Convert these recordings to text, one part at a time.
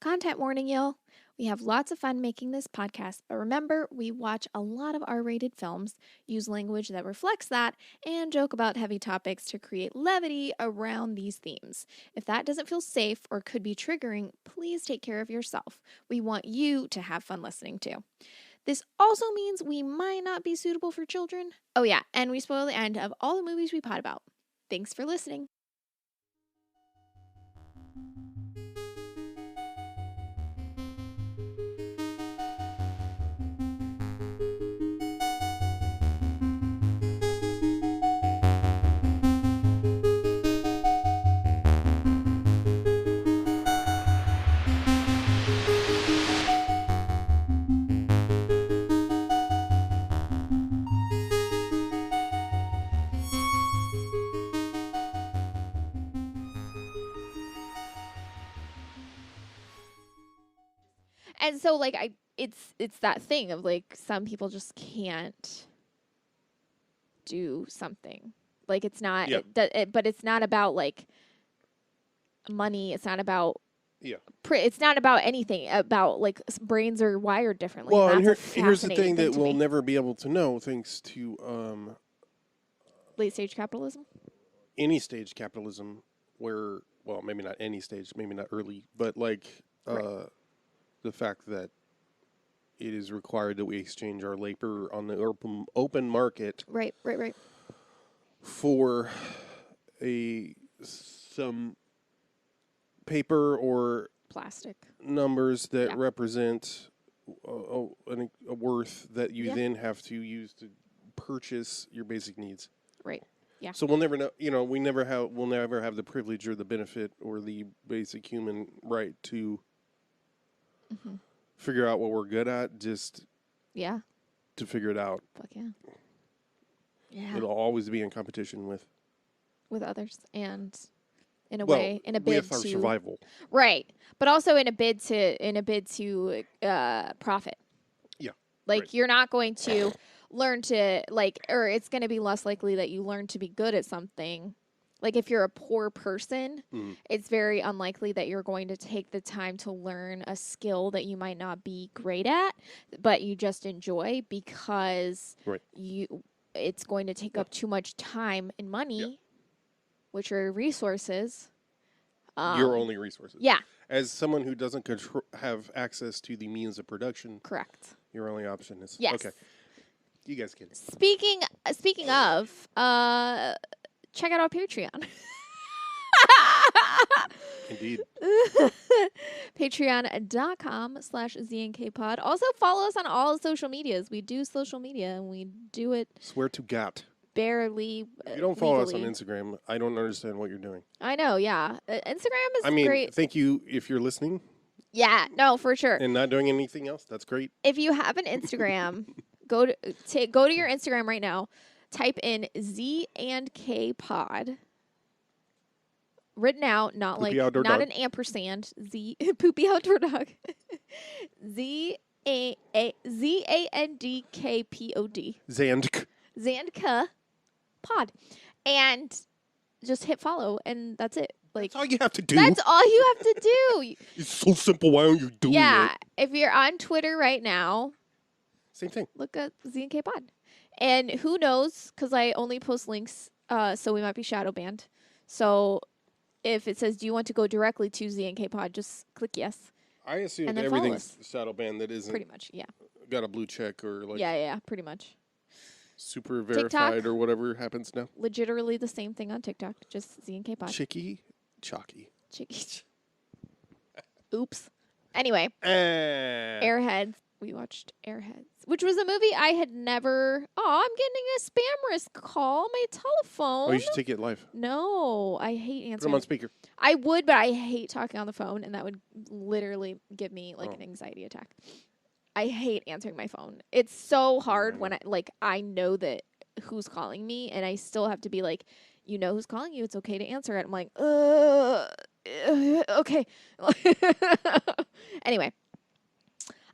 Content warning, y'all. We have lots of fun making this podcast, but remember, we watch a lot of R-rated films, use language that reflects that, and joke about heavy topics to create levity around these themes. If that doesn't feel safe or could be triggering, please take care of yourself. We want you to have fun listening too. This also means we might not be suitable for children. Oh yeah, and we spoil the end of all the movies we pod about. Thanks for listening. And so, like, it's that thing of, like, some people just can't do something. Like, it's not, but it's not about, like, money. It's not about, it's not about anything. About, like, brains are wired differently. Well, and here's the thing that we'll never be able to know, thanks to late stage capitalism. Any stage capitalism, where, well, maybe not any stage, maybe not early, but like the fact that it is required that we exchange our labor on the open market. Right. For some paper or plastic numbers that represent a worth that you then have to use to purchase your basic needs. Right. Yeah. So we'll never know. We'll never have the privilege or the benefit or the basic human right to figure out what we're good at. Just to figure it out. Fuck yeah. Yeah. It'll always be in competition with others, and in a way, in a bid with our to survival. Right, but also in a bid to profit. Yeah. Like you're not going to learn to or it's going to be less likely that you learn to be good at something. Like if you're a poor person, it's very unlikely that you're going to take the time to learn a skill that you might not be great at, but you just enjoy because it's going to take up too much time and money, which are resources. Your only resources. Yeah. As someone who doesn't have access to the means of production. Correct. Your only option is okay. You guys can. Speaking of, check out our Patreon. Indeed. Patreon.com/ZNKpod. Also follow us on all social medias. We do social media and we do it. Swear to God. Barely. If you don't follow us on Instagram, I don't understand what you're doing. I know, yeah. Instagram is great. Thank you if you're listening. Yeah, no, for sure. And not doing anything else. That's great. If you have an Instagram, go to your Instagram right now. Type in Z&K Pod. Written out, not Poopy like, not dog. an ampersand. Poopy outdoor dog. ZANDKPOD. Zandka Pod. And just hit follow, and that's it. Like, that's all you have to do. That's all you have to do. It's so simple. Why aren't you doing it? Yeah. If you're on Twitter right now, same thing. Look at Z&K Pod. And who knows, because I only post links, so we might be shadow banned. So if it says, do you want to go directly to Z&K Pod, just click yes. I assume that everything's shadow banned that isn't pretty much, got a blue check or like pretty much. Super verified TikTok, or whatever happens now. Legitimately the same thing on TikTok, just Z&K Pod. Chalky. Oops. Anyway, Airheads. We watched Airheads, which was a movie I had never. Oh, I'm getting a spam risk call on my telephone. Oh, you should take it live. No, I hate answering. Put them on speaker. I would, but I hate talking on the phone, and that would literally give me an anxiety attack. I hate answering my phone. It's so hard when I know that who's calling me, and I still have to be like, you know who's calling you. It's okay to answer it. I'm like, okay. Anyway.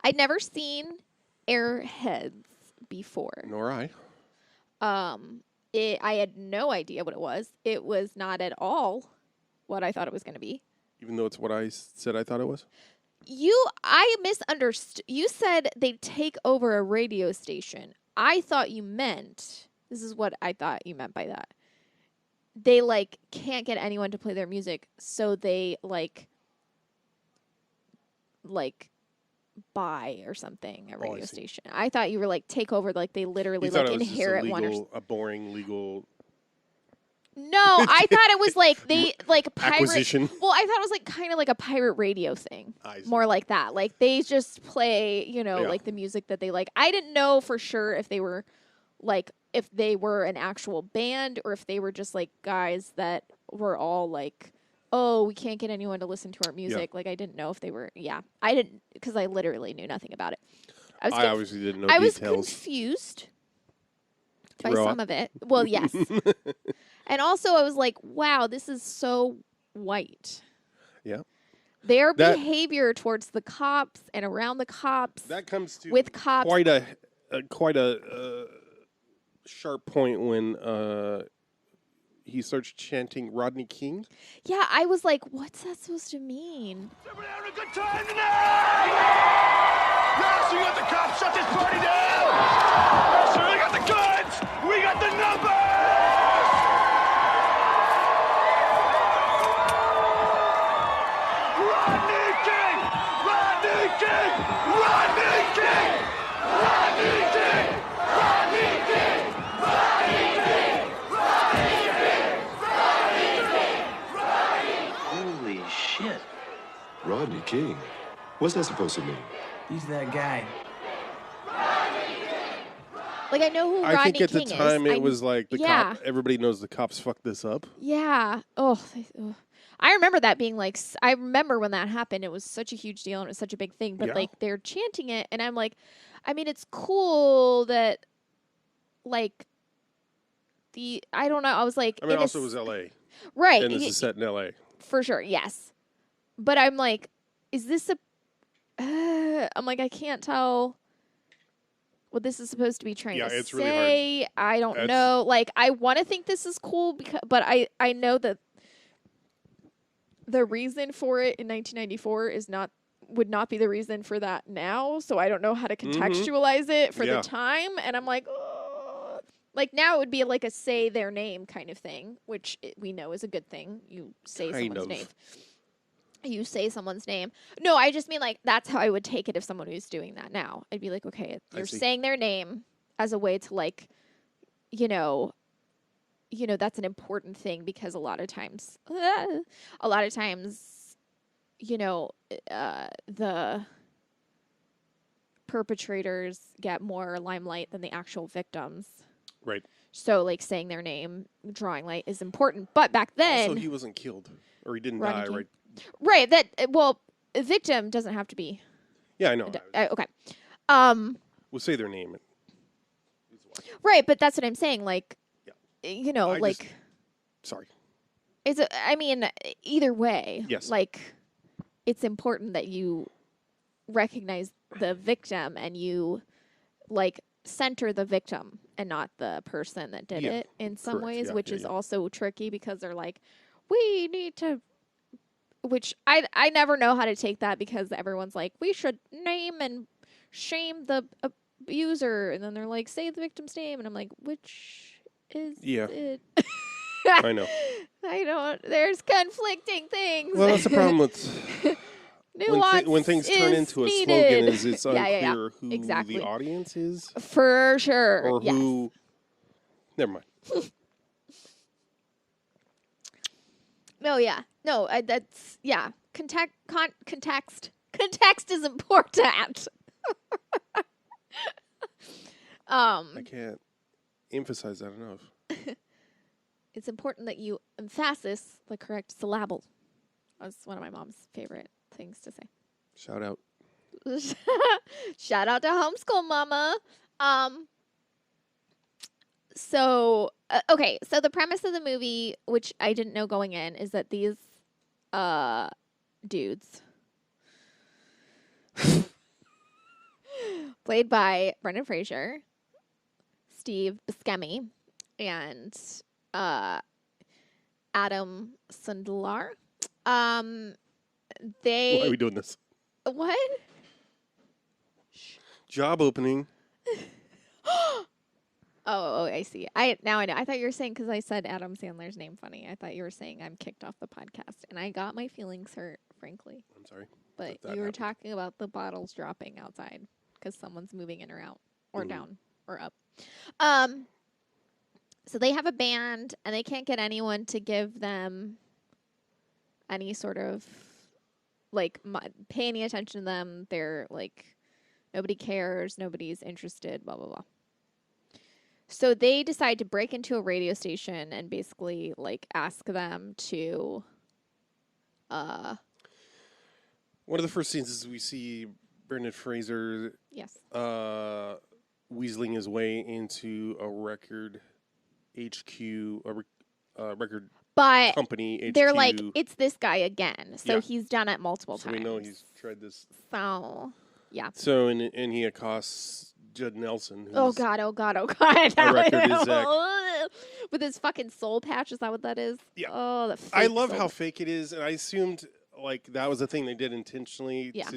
I'd never seen Airheads before. Nor I. I had no idea what it was. It was not at all what I thought it was going to be. Even though it's what I said I thought it was? I misunderstood. You said they take over a radio station. I thought you meant, this is what I thought you meant by that. They like can't get anyone to play their music, so they like buy or something a radio station. I thought you were like take over, like they literally like inherit one or a boring legal. No, I thought it was like they like pirate acquisition. Well, I thought it was like kind of like a pirate radio thing. More like that. Like they just play, like the music that they like. I didn't know for sure if they were an actual band or if they were just like guys that were all like, oh, we can't get anyone to listen to our music. Yeah. Like I didn't know if they were. Yeah, I didn't, because I literally knew nothing about it. I obviously didn't know. I details. was confused by some of it. Well, yes. And also, I was like, wow, this is so white. Yeah. Their behavior towards the cops and around the cops. That comes to with cops. Quite a sharp point when he starts chanting Rodney King. Yeah, I was like, what's that supposed to mean? Everybody having a good time tonight? Yeah, so you got the cops shut this party down? Yeah, so we got the guns! We got the numbers! Rodney King! Rodney King! Rodney King! Rodney King! Rodney King! Rodney King! Rodney King! Rodney King! Rodney King! Holy shit. Rodney King? What's that supposed to mean? He's that guy. Like, I know who Rodney King is. I think at the time it was like the cop. Everybody knows the cops fucked this up. Yeah. Oh. I remember that being like, I remember when that happened. It was such a huge deal and it was such a big thing. But like they're chanting it, and I'm like, I mean, it's cool that like I don't know. I was like, I mean, also it was L.A. Right. And this is set in L.A. For sure. Yes. But I'm like, is this I'm like, I can't tell what this is supposed to be trying to it's say. Really hard. I don't know. Like, I want to think this is cool, but I know that the reason for it in 1994 would not be the reason for that now. So I don't know how to contextualize it for the time. And I'm like, oh. Like now it would be like a say their name kind of thing, which we know is a good thing. You say someone's name. You say someone's name. No, I just mean like that's how I would take it if someone was doing that now. I'd be like, okay, you're saying their name as a way to like, that's an important thing because a lot of times, the perpetrators get more limelight than the actual victims. Right. So like saying their name, drawing light is important. But back then, also he wasn't killed or he didn't die, right? Right. A victim doesn't have to be. Yeah, I know. Okay. We'll say their name. Right, but that's what I'm saying. Like, sorry. I mean, either way. Yes. Like, it's important that you recognize the victim and you, like, center the victim and not the person that did it in some ways, which is also tricky because they're like, we need to. Which I never know how to take that because everyone's like, we should name and shame the abuser. And then they're like, say the victim's name. And I'm like, which is it? I know. There's conflicting things. Well, that's the problem with when things turn into a slogan is it's unclear who the audience is. For sure. Or who. Never mind. No, yeah. No, that's, yeah. Context is important. I can't emphasize that enough. It's important that you emphasis the correct syllable. That's one of my mom's favorite things to say. Shout out. Shout out to homeschool mama. So the premise of the movie, which I didn't know going in, is that these dudes played by Brendan Fraser, Steve Buscemi, and Adam Sandler. Why are we doing this? What? Job opening. Oh, I see. Now I know. I thought you were saying because I said Adam Sandler's name funny. I thought you were saying I'm kicked off the podcast, and I got my feelings hurt, frankly. I'm sorry. But that you were happened. talking about the bottles dropping outside because someone's moving in or out or down or up. So they have a band, and they can't get anyone to give them any sort of like pay any attention to them. They're like nobody cares, nobody's interested. Blah blah blah. So they decide to break into a radio station and basically like ask them to One of the first scenes is we see Brendan Fraser yes. weaseling his way into a record HQ, a record But company HQ. they're like, it's this guy again. So Yeah. he's done it multiple so times. we know he's tried this. So yeah. So and he accosts Judd Nelson. Who's Oh god. a record exec. With his fucking soul patch, is that what that is? Yeah. Oh, the I fake love soul how fake it is, and I assumed like that was a thing they did intentionally. Yeah.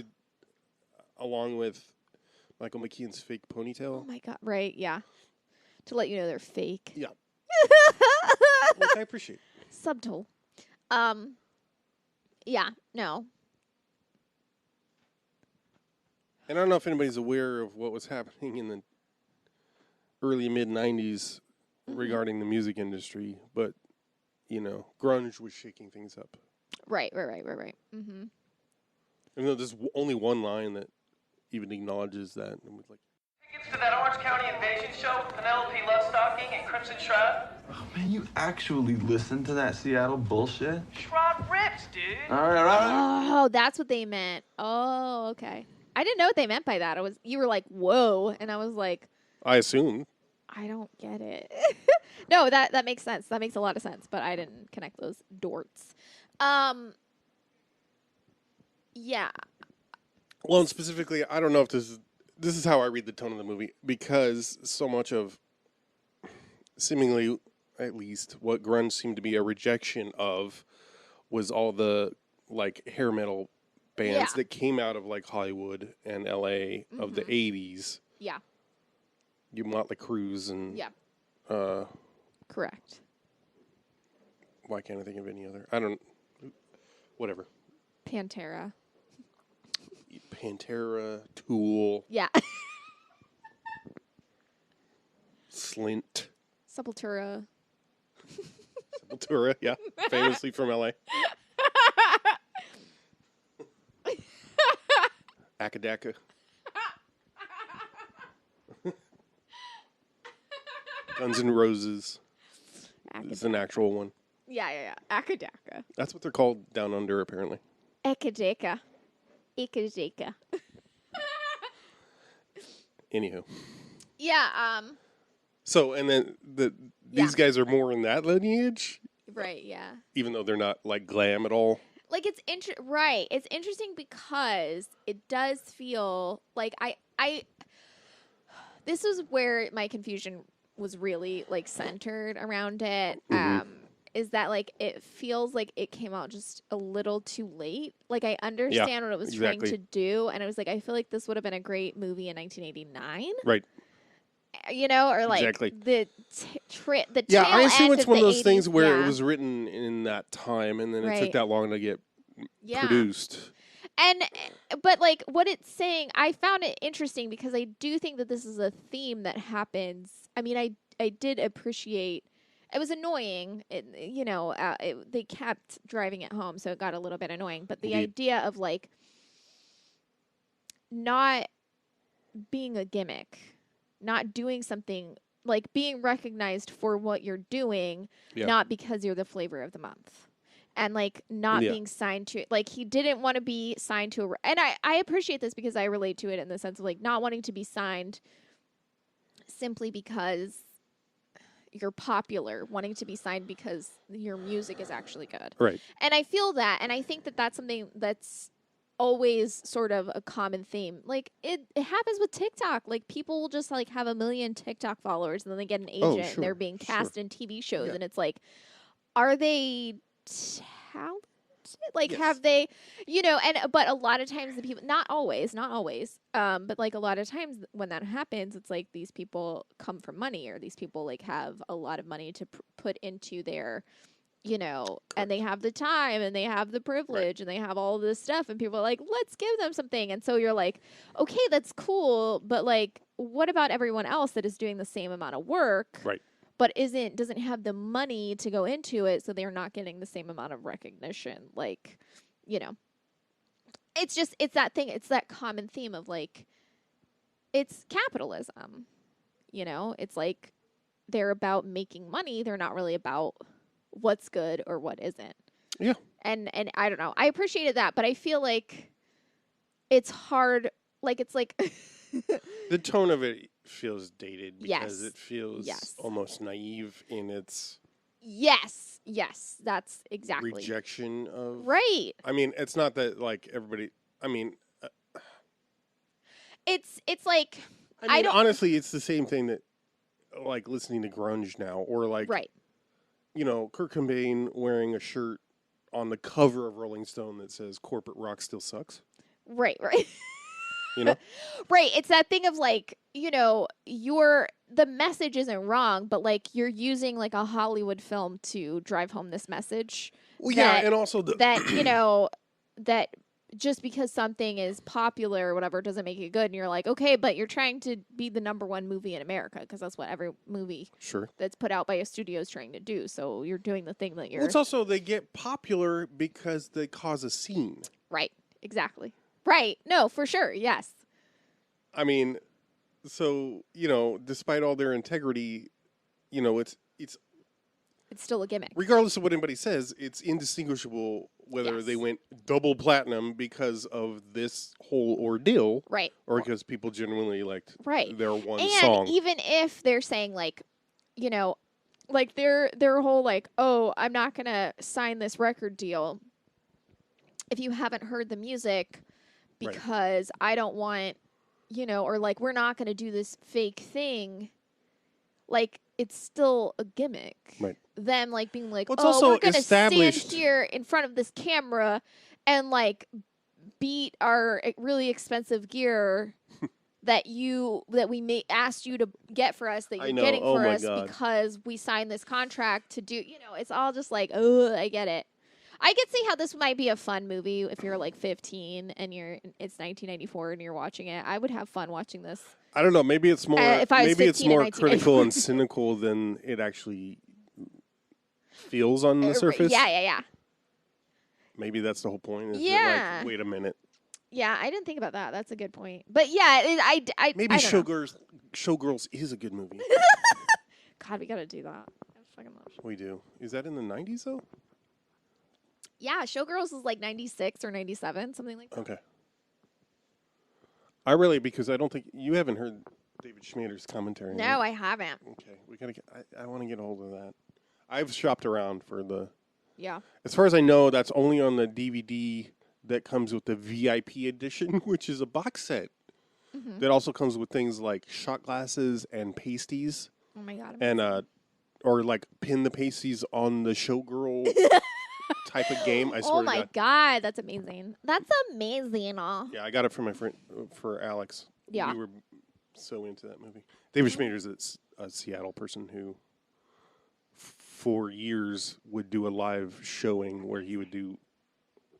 Along with Michael McKean's fake ponytail. Oh my god! Right? Yeah. To let you know they're fake. Yeah. Which I appreciate. Subtle. Yeah. No. And I don't know if anybody's aware of what was happening in the early mid '90s regarding the music industry, but you know, grunge was shaking things up. Right. Mm-hmm. And there's only one line that even acknowledges that. And was like, Tickets to that Orange County Invasion show with Penelope Lovestocking and Crimson Shroud? Oh, man, you actually listen to that Seattle bullshit? Shroud rips, dude. All right. Oh, that's what they meant. Oh, okay. I didn't know what they meant by that. You were like, whoa, and I was like, I assume. I don't get it. No, that makes sense. That makes a lot of sense, but I didn't connect those dorts. Yeah. Well, and specifically, I don't know if this is how I read the tone of the movie, because so much of, seemingly, at least, what grunge seemed to be a rejection of was all the, like, hair metal bands that came out of, like, Hollywood and L.A. of the 80s. Yeah. You Motley Crues and... Yeah. Correct. Why can't I think of any other? I don't... Whatever. Pantera. Pantera, Tool, Yeah. Slint, Sepultura. Sepultura, yeah, famously from LA. Akadaka. Guns N' Roses is an actual one. Yeah. Akadaka. That's what they're called down under, apparently. Ekadeka. Ekadeka. Anywho. Yeah, So, and then these guys are more in that lineage, right, yeah. even though they're not, like, glam at all. Like, it's right. It's interesting because it does feel like this was where my confusion was really, like, centered around it. Is that, like, it feels like it came out just a little too late. Like, I understand what it was trying to do, and it was like, I feel like this would have been a great movie in 1989. Right. You know, or like Exactly. the Yeah, tail I assume end it's of one of the those things 80s, where yeah. it was written in that time, and then it took Right. that long to get produced. But like what it's saying, I found it interesting because I do think that this is a theme that happens. I mean, I did appreciate. It was annoying, they kept driving it home, so it got a little bit annoying. But the Indeed. idea of like not being a gimmick, not doing something, like being recognized for what you're doing, not because you're the flavor of the month. And like not being signed to, like he didn't want to be signed to and I appreciate this because I relate to it in the sense of like not wanting to be signed simply because you're popular, wanting to be signed because your music is actually good. Right. And I feel that, and I think that that's something that's always sort of a common theme. Like it happens with TikTok. Like people will just like have 1 million TikTok followers and then they get an agent and they're being cast in TV shows and it's like, are they talented? Like, Yes. have they, but a lot of times the people, not always, but like a lot of times when that happens, it's like these people come from money, or these people like have a lot of money to put into their, and they have the time and they have the privilege and they have all this stuff, and people are like, let's give them something. And so you're like, okay, that's cool, but like, what about everyone else that is doing the same amount of work? Right. But doesn't have the money to go into it, so they're not getting the same amount of recognition. Like, it's that thing. It's that common theme of like, it's capitalism. It's like they're about making money. They're not really about what's good or what isn't. Yeah. And I don't know. I appreciated that, but I feel like it's hard. Like, it's like the tone of it feels dated because Yes. it feels almost naive in its yes, that's exactly rejection of. right. I mean, it's not that like everybody. I mean, It's like I don't honestly, it's the same thing that like listening to grunge now, or like right. Kurt Cobain wearing a shirt on the cover of Rolling Stone that says "Corporate rock still sucks." Right. Right. It's that thing of like, the message isn't wrong, but like you're using like a Hollywood film to drive home this message. Well, that, and also that that just because something is popular or whatever doesn't make it good. And you're like, okay, but you're trying to be the #1 movie in America, because that's what every movie that's put out by a studio is trying to do. So you're doing the thing that you're. Well, it's also they get popular because they cause a scene. Right. Exactly. Right. No, for sure. Yes. I mean, so, despite all their integrity, it's still a gimmick. Regardless of what anybody says, it's indistinguishable whether they went double platinum because of this whole ordeal. Right. Or because people genuinely liked right. their one and song. And even if they're saying like, like their whole like, oh, I'm not going to sign this record deal if you haven't heard the music, because I don't want, or like, we're not going to do this fake thing. Like, it's still a gimmick. Right. Them like being like, also we're going to stand established here in front of this camera and like beat our really expensive gear that we asked you to get for us, that you're getting for us because we signed this contract to do. It's all just like, oh, I get it. I could see how this might be a fun movie if you're like 15 and it's 1994 and you're watching it. I would have fun watching this. I don't know. Maybe it's more. If I was maybe it's 15 in more critical and cynical than it actually feels on the surface. Yeah. Maybe that's the whole point. Is Yeah. Like, wait a minute. Yeah, I didn't think about that. That's a good point. But yeah, I maybe I don't know. Showgirls is a good movie. God, we gotta do that. I fucking love Showgirls. We do. Is that in the 90s though? Yeah, Showgirls is like 96 or 97, something like that. Okay. Because I don't think you haven't heard David Schmader's commentary. No, right? I haven't. Okay, we gotta get. I want to get a hold of that. I've shopped around for the. Yeah. As far as I know, that's only on the DVD that comes with the VIP edition, which is a box set. Mm-hmm. That also comes with things like shot glasses and pasties. Oh my God. And or like pin the pasties on the Showgirl type of game. I swear. Oh my God, that's amazing. That's amazing. Yeah, I got it for my friend, for Alex. Yeah. We were so into that movie. David Schmader's a Seattle person who, for years, would do a live showing where he would do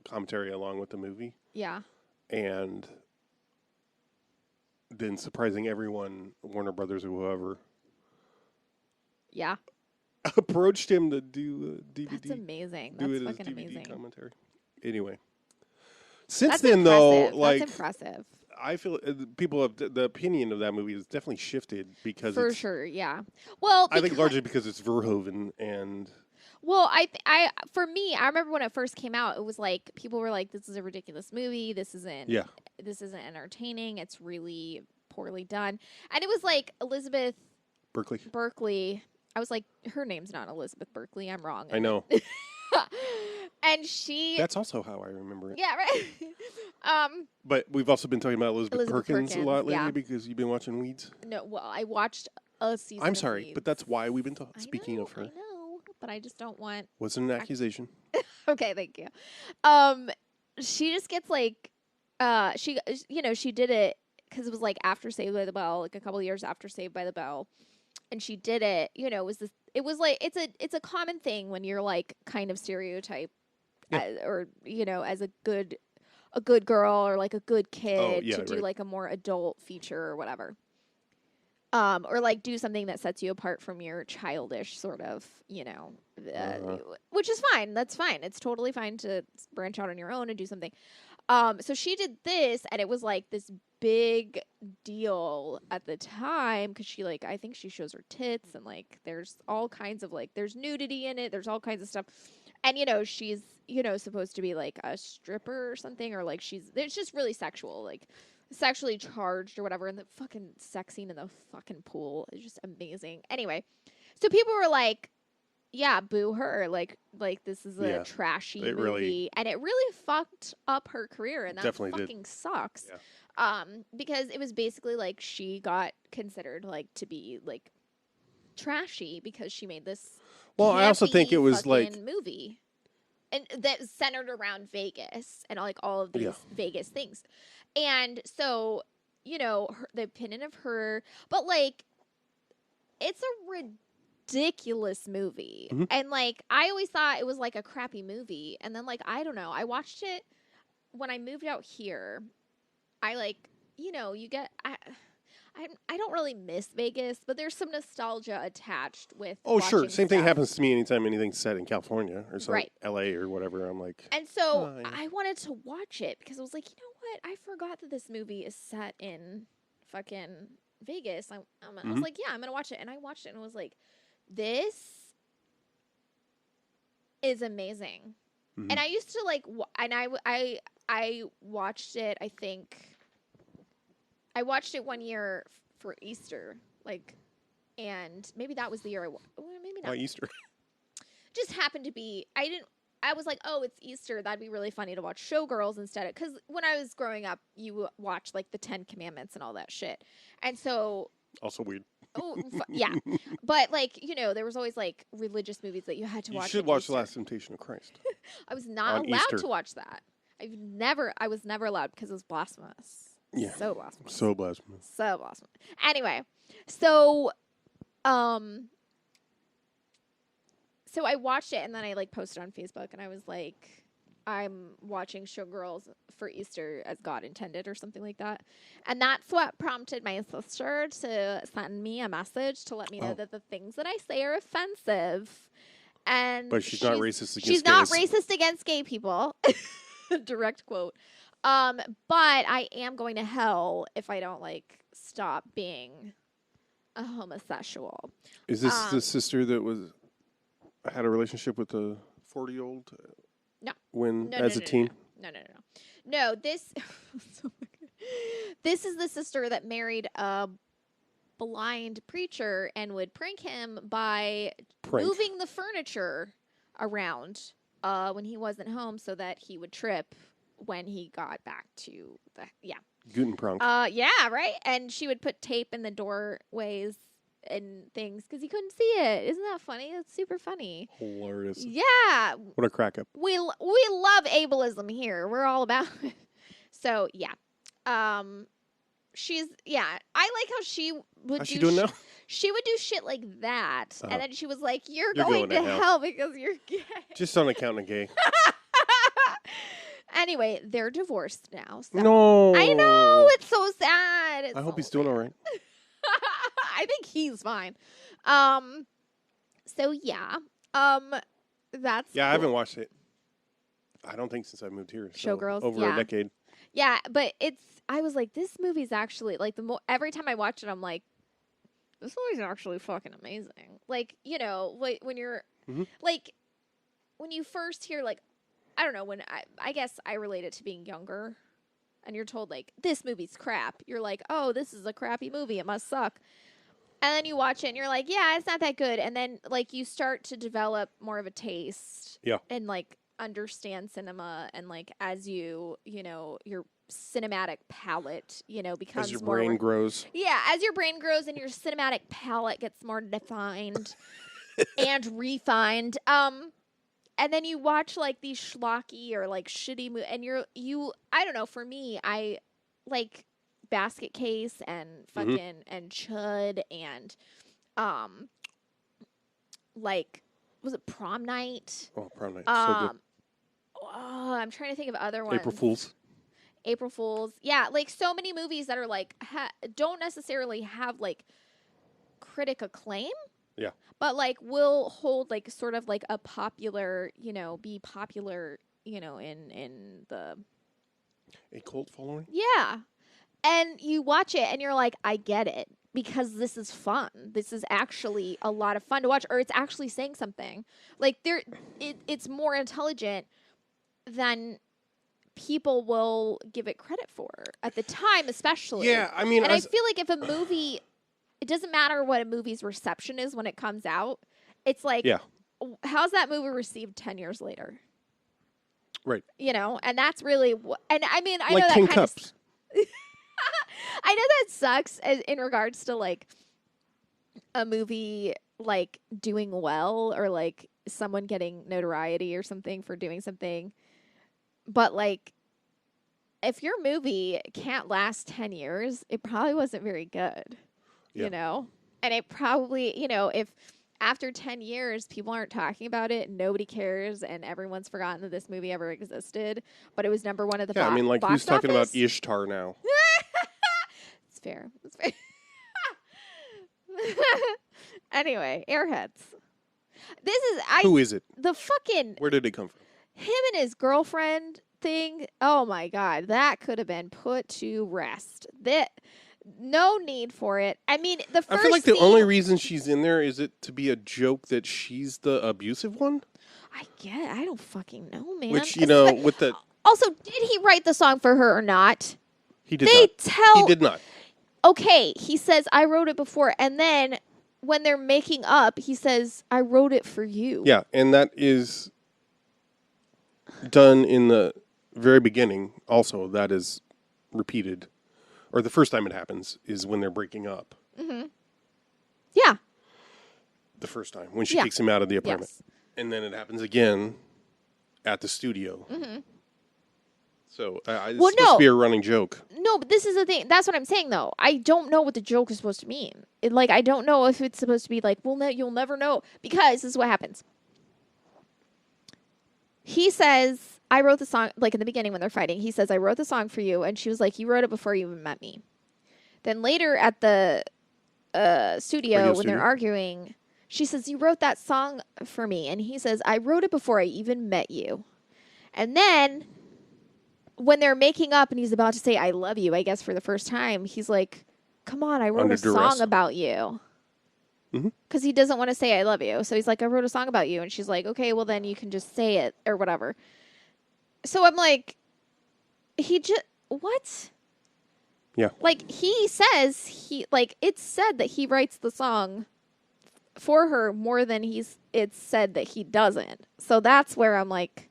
commentary along with the movie. Yeah. And then surprising everyone, Warner Brothers or whoever. Yeah. Approached him to do a DVD. That's amazing. Do That's it as fucking DVD amazing. Commentary. Anyway. Since That's then, impressive. though, like... That's impressive. I feel people have the opinion of that movie has definitely shifted because for sure, yeah. Well, I think largely because it's Verhoeven and. Well, for me, I remember when it first came out, it was like people were like, "This is a ridiculous movie. This isn't entertaining. It's really poorly done." And it was like Elizabeth Berkley. I was like, her name's not Elizabeth Berkley. I'm wrong. I know. And she... That's also how I remember it. Yeah, right. But we've also been talking about Elizabeth Perkins a lot lately because you've been watching Weeds. No, well, I watched a season I'm sorry, of Weeds. but that's why we've been speaking of her. I know, but I just don't want... Wasn't an accusation. Okay, thank you. She just gets like, she did it because it was like after Saved by the Bell, like a couple years after Saved by the Bell, and she did it. It was like it's a common thing when you're like kind of stereotyped, or as a good girl or like a good kid to do like a more adult feature or whatever. Or like do something that sets you apart from your childish sort of, which is fine. That's fine. It's totally fine to branch out on your own and do something. So she did this, and it was like this big deal at the time because she like, I think she shows her tits, and like there's all kinds of like, there's nudity in it. There's all kinds of stuff. And, she's, supposed to be like a stripper or something, or like it's just really sexual, like sexually charged or whatever. And the fucking sex scene in the fucking pool is just amazing. Anyway, so people were like, yeah, boo her. Like this is a trashy movie. And it really fucked up her career. And that definitely fucking sucks. Yeah. Because it was basically like she got considered like to be like trashy because she made this. Well, I also think it was like movie, and that centered around Vegas and like all of these Vegas things, and so the opinion of her, but like it's a ridiculous movie, and like I always thought it was like a crappy movie, and then like I don't know, I watched it when I moved out here. I like you get. I don't really miss Vegas, but there's some nostalgia attached with. Oh, sure. Same thing happens to me anytime anything's set in California or some LA or whatever. I'm like. And so I wanted to watch it because I was like, you know what? I forgot that this movie is set in fucking Vegas. I was like, yeah, I'm going to watch it. And I watched it and was like, this is amazing. And I used to like, I watched it, I think. I watched it one year for Easter, like, and maybe that was the year maybe not. Why Easter? Just happened to be, I was like, oh, it's Easter. That'd be really funny to watch Showgirls instead. Because when I was growing up, you watch, like, the 10 Commandments and all that shit. And so. Also weird. Oh, yeah. But, like, there was always, like, religious movies that you had to watch. You should watch The Last Temptation of Christ. I was not allowed to watch that. I was never allowed because it was blasphemous. Yeah. So blasphemous. So blasphemous. So blasphemous. Anyway, so I watched it and then I like posted on Facebook and I was like, I'm watching Showgirls for Easter as God intended or something like that. And that's what prompted my sister to send me a message to let me know that the things that I say are offensive. But she's not racist against gays. She's not racist against gay people. Direct quote. But I am going to hell if I don't like stop being a homosexual. Is this the sister that had a relationship with a 40-year-old? No. As a teen? No, this this is the sister that married a blind preacher and would prank him by moving the furniture around when he wasn't home so that he would trip when he got back to Guten Prank. Yeah, right? And she would put tape in the doorways and things because he couldn't see it. Isn't that funny? That's super funny. Hilarious. Yeah. What a crack up. We love ableism here. We're all about it. So, yeah. I like how she would How's she doing now? She would do shit like that. And then she was like, you're going to hell because you're gay. Just on account of gay. Anyway, they're divorced now. So. No. I know. It's so sad. I hope he's doing all right. I think he's fine. So, yeah. That's cool. I haven't watched it. I don't think since I moved here. So Showgirls. Over a decade. Yeah, but I was like, this movie's actually, like, every time I watch it, I'm like, this movie's actually fucking amazing. Like, like, when you're, like, when you first hear, like, I don't know, when I guess I relate it to being younger, and you're told, like, this movie's crap. You're like, oh, this is a crappy movie. It must suck. And then you watch it, and you're like, yeah, it's not that good. And then, like, you start to develop more of a taste. Yeah. And, like, understand cinema, and, like, as your cinematic palette, becomes as your more... brain grows. Yeah, as your brain grows and your cinematic palette gets more defined and refined. and then you watch like these schlocky or like shitty and I don't know, for me, I like Basket Case and fucking and Chud and like, was it Prom Night? Oh, Prom Night. So good. Oh, I'm trying to think of other ones. April Fools. Yeah, like so many movies that are like don't necessarily have like critic acclaim. Yeah. But like will hold like sort of like a popular, be popular, in the a cult following. Yeah. And you watch it and you're like, I get it, because this is fun. This is actually a lot of fun to watch, or it's actually saying something. Like it's more intelligent than people will give it credit for at the time, especially. Yeah, I mean, and I feel like if a movie, it doesn't matter what a movie's reception is when it comes out. It's like, how's that movie received 10 years later? Right. And that's really and I mean, I like know that Tin kind Cups. I know that sucks in regards to like a movie like doing well, or like someone getting notoriety or something for doing something. But like, if your movie can't last 10 years, it probably wasn't very good, And it probably, if after 10 years, people aren't talking about it, nobody cares, and everyone's forgotten that this movie ever existed, but it was number one at the box office. I mean, like, who's talking about Ishtar now? It's fair. It's fair. Anyway, Airheads. Who is it? The fucking... Where did it come from? Him and his girlfriend thing. Oh my God. That could have been put to rest. No need for it. I mean, the first I feel like the only reason she's in there is it to be a joke that she's the abusive one. I don't fucking know, man. Which, with the... Also, did he write the song for her or not? He did not. He did not. Okay, he says, I wrote it before. And then when they're making up, he says, I wrote it for you. Yeah, and that is done in the very beginning. Also, that is repeated. Or the first time it happens is when they're breaking up. Mm-hmm. Yeah. The first time, when she kicks him out of the apartment. Yes. And then it happens again at the studio. Mm-hmm. So it's supposed to be a running joke. No, but this is the thing. That's what I'm saying, though. I don't know what the joke is supposed to mean. I don't know if it's supposed to be like, well, you'll never know. Because this is what happens. He says, I wrote the song, like in the beginning when they're fighting, he says, I wrote the song for you. And she was like, you wrote it before you even met me. Then later at the studio, when they're arguing, she says, you wrote that song for me. And he says, I wrote it before I even met you. And then when they're making up and he's about to say, I love you, I guess for the first time, he's like, come on, I wrote a song about you. Because he doesn't want to say I love you. So he's like, I wrote a song about you. And she's like, okay, well then you can just say it or whatever. So I'm like, what? Yeah. Like he says, it's said that he writes the song for her more than it's said that he doesn't. So that's where I'm like,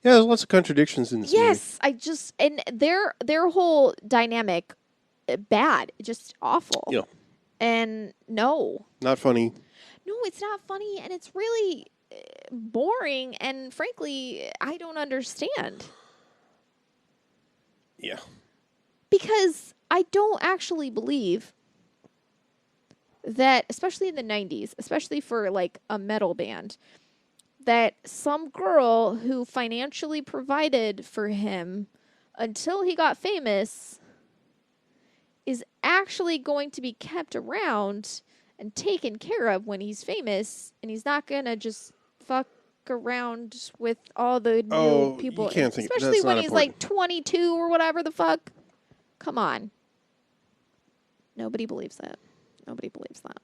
yeah, there's lots of contradictions in this movie. Yes, and their whole dynamic, bad, just awful. Yeah. And no. Not funny. No, it's not funny, and it's really boring, and frankly, I don't understand. Yeah. Because I don't actually believe that, especially in the 90s, especially for like a metal band, that some girl who financially provided for him until he got famous is actually going to be kept around and taken care of when he's famous, and he's not going to just fuck around with all the new people. You can't think, especially when he's important. like 22 or whatever the fuck. Come on. Nobody believes that. Nobody believes that.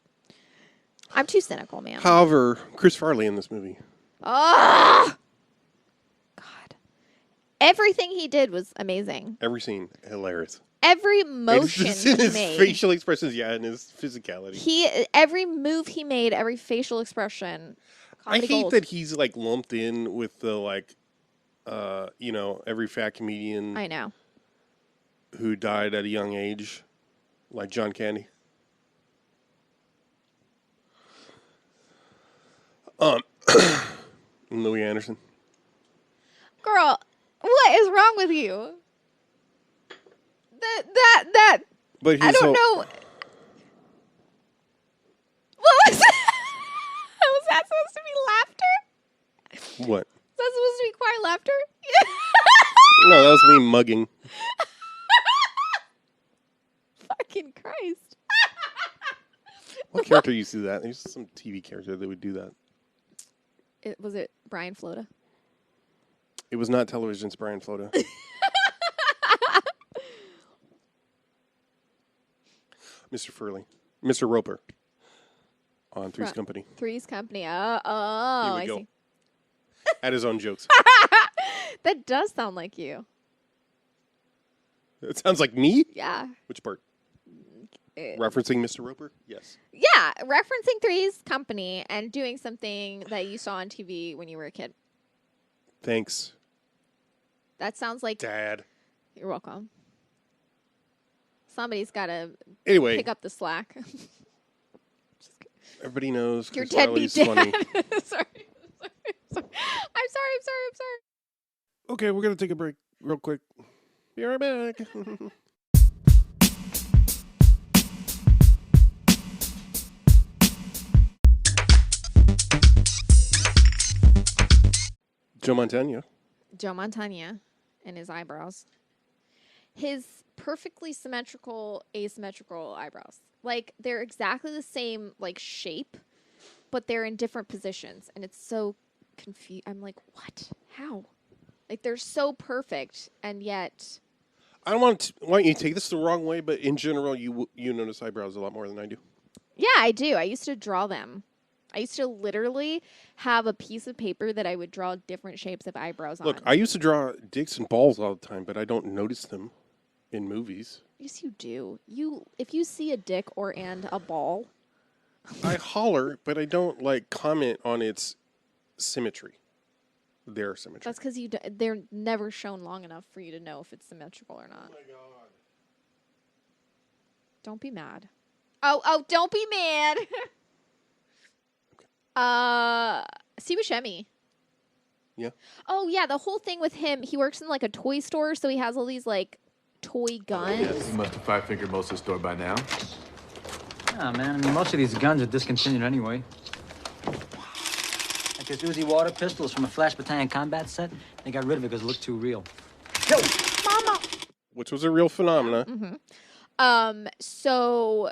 I'm too cynical, man. However, Chris Farley in this movie. Oh! God. Everything he did was amazing. Every scene, hilarious. Every motion he made. His facial expressions, and his physicality. Every move he made, every facial expression. I hate that he's like lumped in with the every fat comedian. I know. Who died at a young age, like John Candy. Louis Anderson. Girl, what is wrong with you? That. But I don't know. What was that? Was that supposed to be laughter? What? Was that supposed to be quiet laughter? No, that was me mugging. Fucking Christ. What character used to do that? There's some TV character that would do that. Was it Brian Flota? It was not television's Brian Flota. Mr. Farley. Mr. Roper. On Three's Company. Three's Company. Here I we go. see. Had his own jokes. That does sound like you. It sounds like me? Yeah. Which part? Referencing Mr. Roper? Yes. Yeah, referencing Three's Company and doing something that you saw on TV when you were a kid. Thanks, That sounds like... Dad. You're welcome. Somebody's got to Anyway, pick up the slack. everybody knows Your Chris deadbeat Farley's funny. dad. Sorry. I'm sorry. Okay, we're going to take a break real quick. Be right back. Joe Mantegna. Joe Mantegna and his eyebrows. His perfectly symmetrical, asymmetrical eyebrows. Like, they're exactly the same, like, shape, but they're in different positions. And it's so confused. I'm like, what? How? Like, they're so perfect, and yet... I don't want you to take this the wrong way, but in general, you notice eyebrows a lot more than I do. Yeah, I do. I used to draw them. I used to literally have a piece of paper that I would draw different shapes of eyebrows on. Look, I used to draw dicks and balls all the time, but I don't notice them in movies. Yes, you do. If you see a dick and a ball... I holler, but I don't, like, comment on its symmetry. Their symmetry. That's because they're never shown long enough for you to know if it's symmetrical or not. Oh, my God. Don't be mad. Oh, don't be mad. See Buscemi. Yeah. Oh, yeah, the whole thing with him, he works in, like, a toy store, so he has all these, like, toy guns. Yes, he must have five-fingered most of the store by now. Yeah, man. I mean, most of these guns are discontinued anyway. Like his Uzi water pistols from a Flash Battalion combat set. They got rid of it because it looked too real. Yo, mama! Which was a real phenomena. Mm-hmm.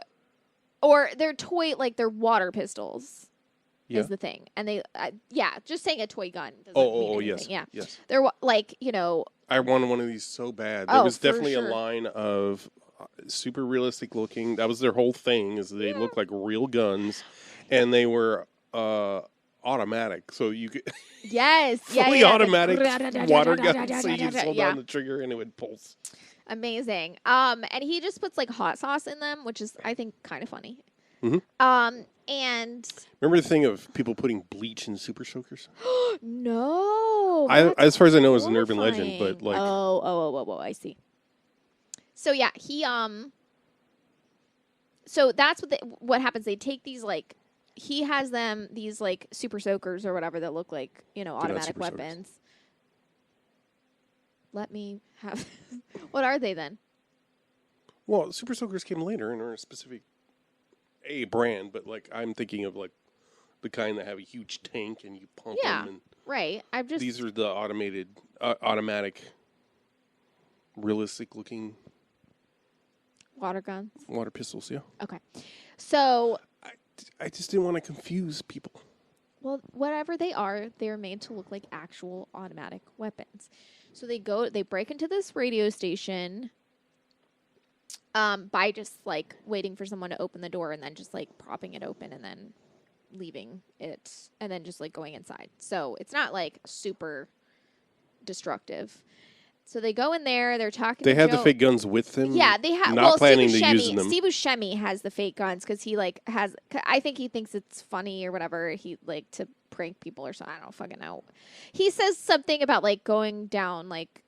Or they're toy, like, they're water pistols. Yeah. Is the thing. And they, just saying a toy gun doesn't mean anything. Yes. Yeah. Yes. They're, like, you know. I wanted one of these so bad. There was for definitely sure. a line of super realistic looking. That was their whole thing, is they looked like real guns, and they were automatic. So you could Yes. fully automatic like, water gun. So you just hold yeah. on the trigger and it would pulse. Amazing. And he just puts, like, hot sauce in them, which is, I think, kind of funny. Mm-hmm. And remember the thing of people putting bleach in super soakers? no. As far as I know, it's an urban legend, but like, I see. So yeah, he So that's what happens. They take these, like, he has them, these, like, super soakers or whatever that look like, you know, automatic weapons. Let me have. What are they then? well, super soakers came later and are a specific brand, but like I'm thinking of like the kind that have a huge tank and you pump them. And right. these are the automatic, realistic looking water guns. Water pistols. Yeah. Okay. So I just didn't want to confuse people. Well, whatever they are, they're made to look like actual automatic weapons. So they break into this radio station by just, like, waiting for someone to open the door and then just, like, propping it open and then leaving it and then just, like, going inside. So it's not, like, super destructive. So they go in there, they're talking They to have Joe. the fake guns with them? Yeah, they have. Not planning to use them. Steve Buscemi has the fake guns because he, like, has. I think he thinks it's funny or whatever. He, like, to prank people or something. I don't fucking know. He says something about, like, going down, like,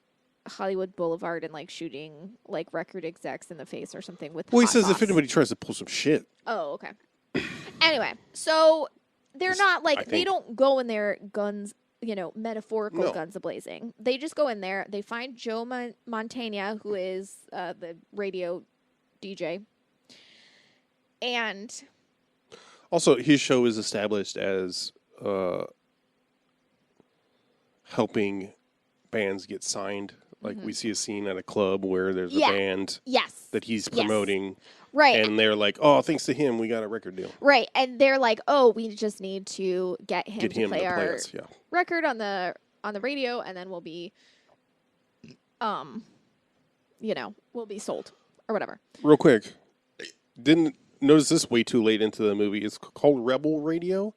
Hollywood Boulevard and, like, shooting, like, record execs in the face or something with. Well, he hot says sauce. if anybody tries to pull some shit. Oh, okay. Anyway, so they're not, like, they think. don't go in there guns metaphorical No. guns a-blazing. They just go in there. They find Joe Mantegna, who is the radio DJ. And Also, his show is established as helping bands get signed. Like, we see a scene at a club where there's a band that he's promoting. Right. And they're like, oh, thanks to him, we got a record deal. Right. And they're like, oh, we just need to get him to play our us, record on the radio, and then we'll be, we'll be sold or whatever. Real quick, didn't notice this way too late into the movie. It's called Rebel Radio.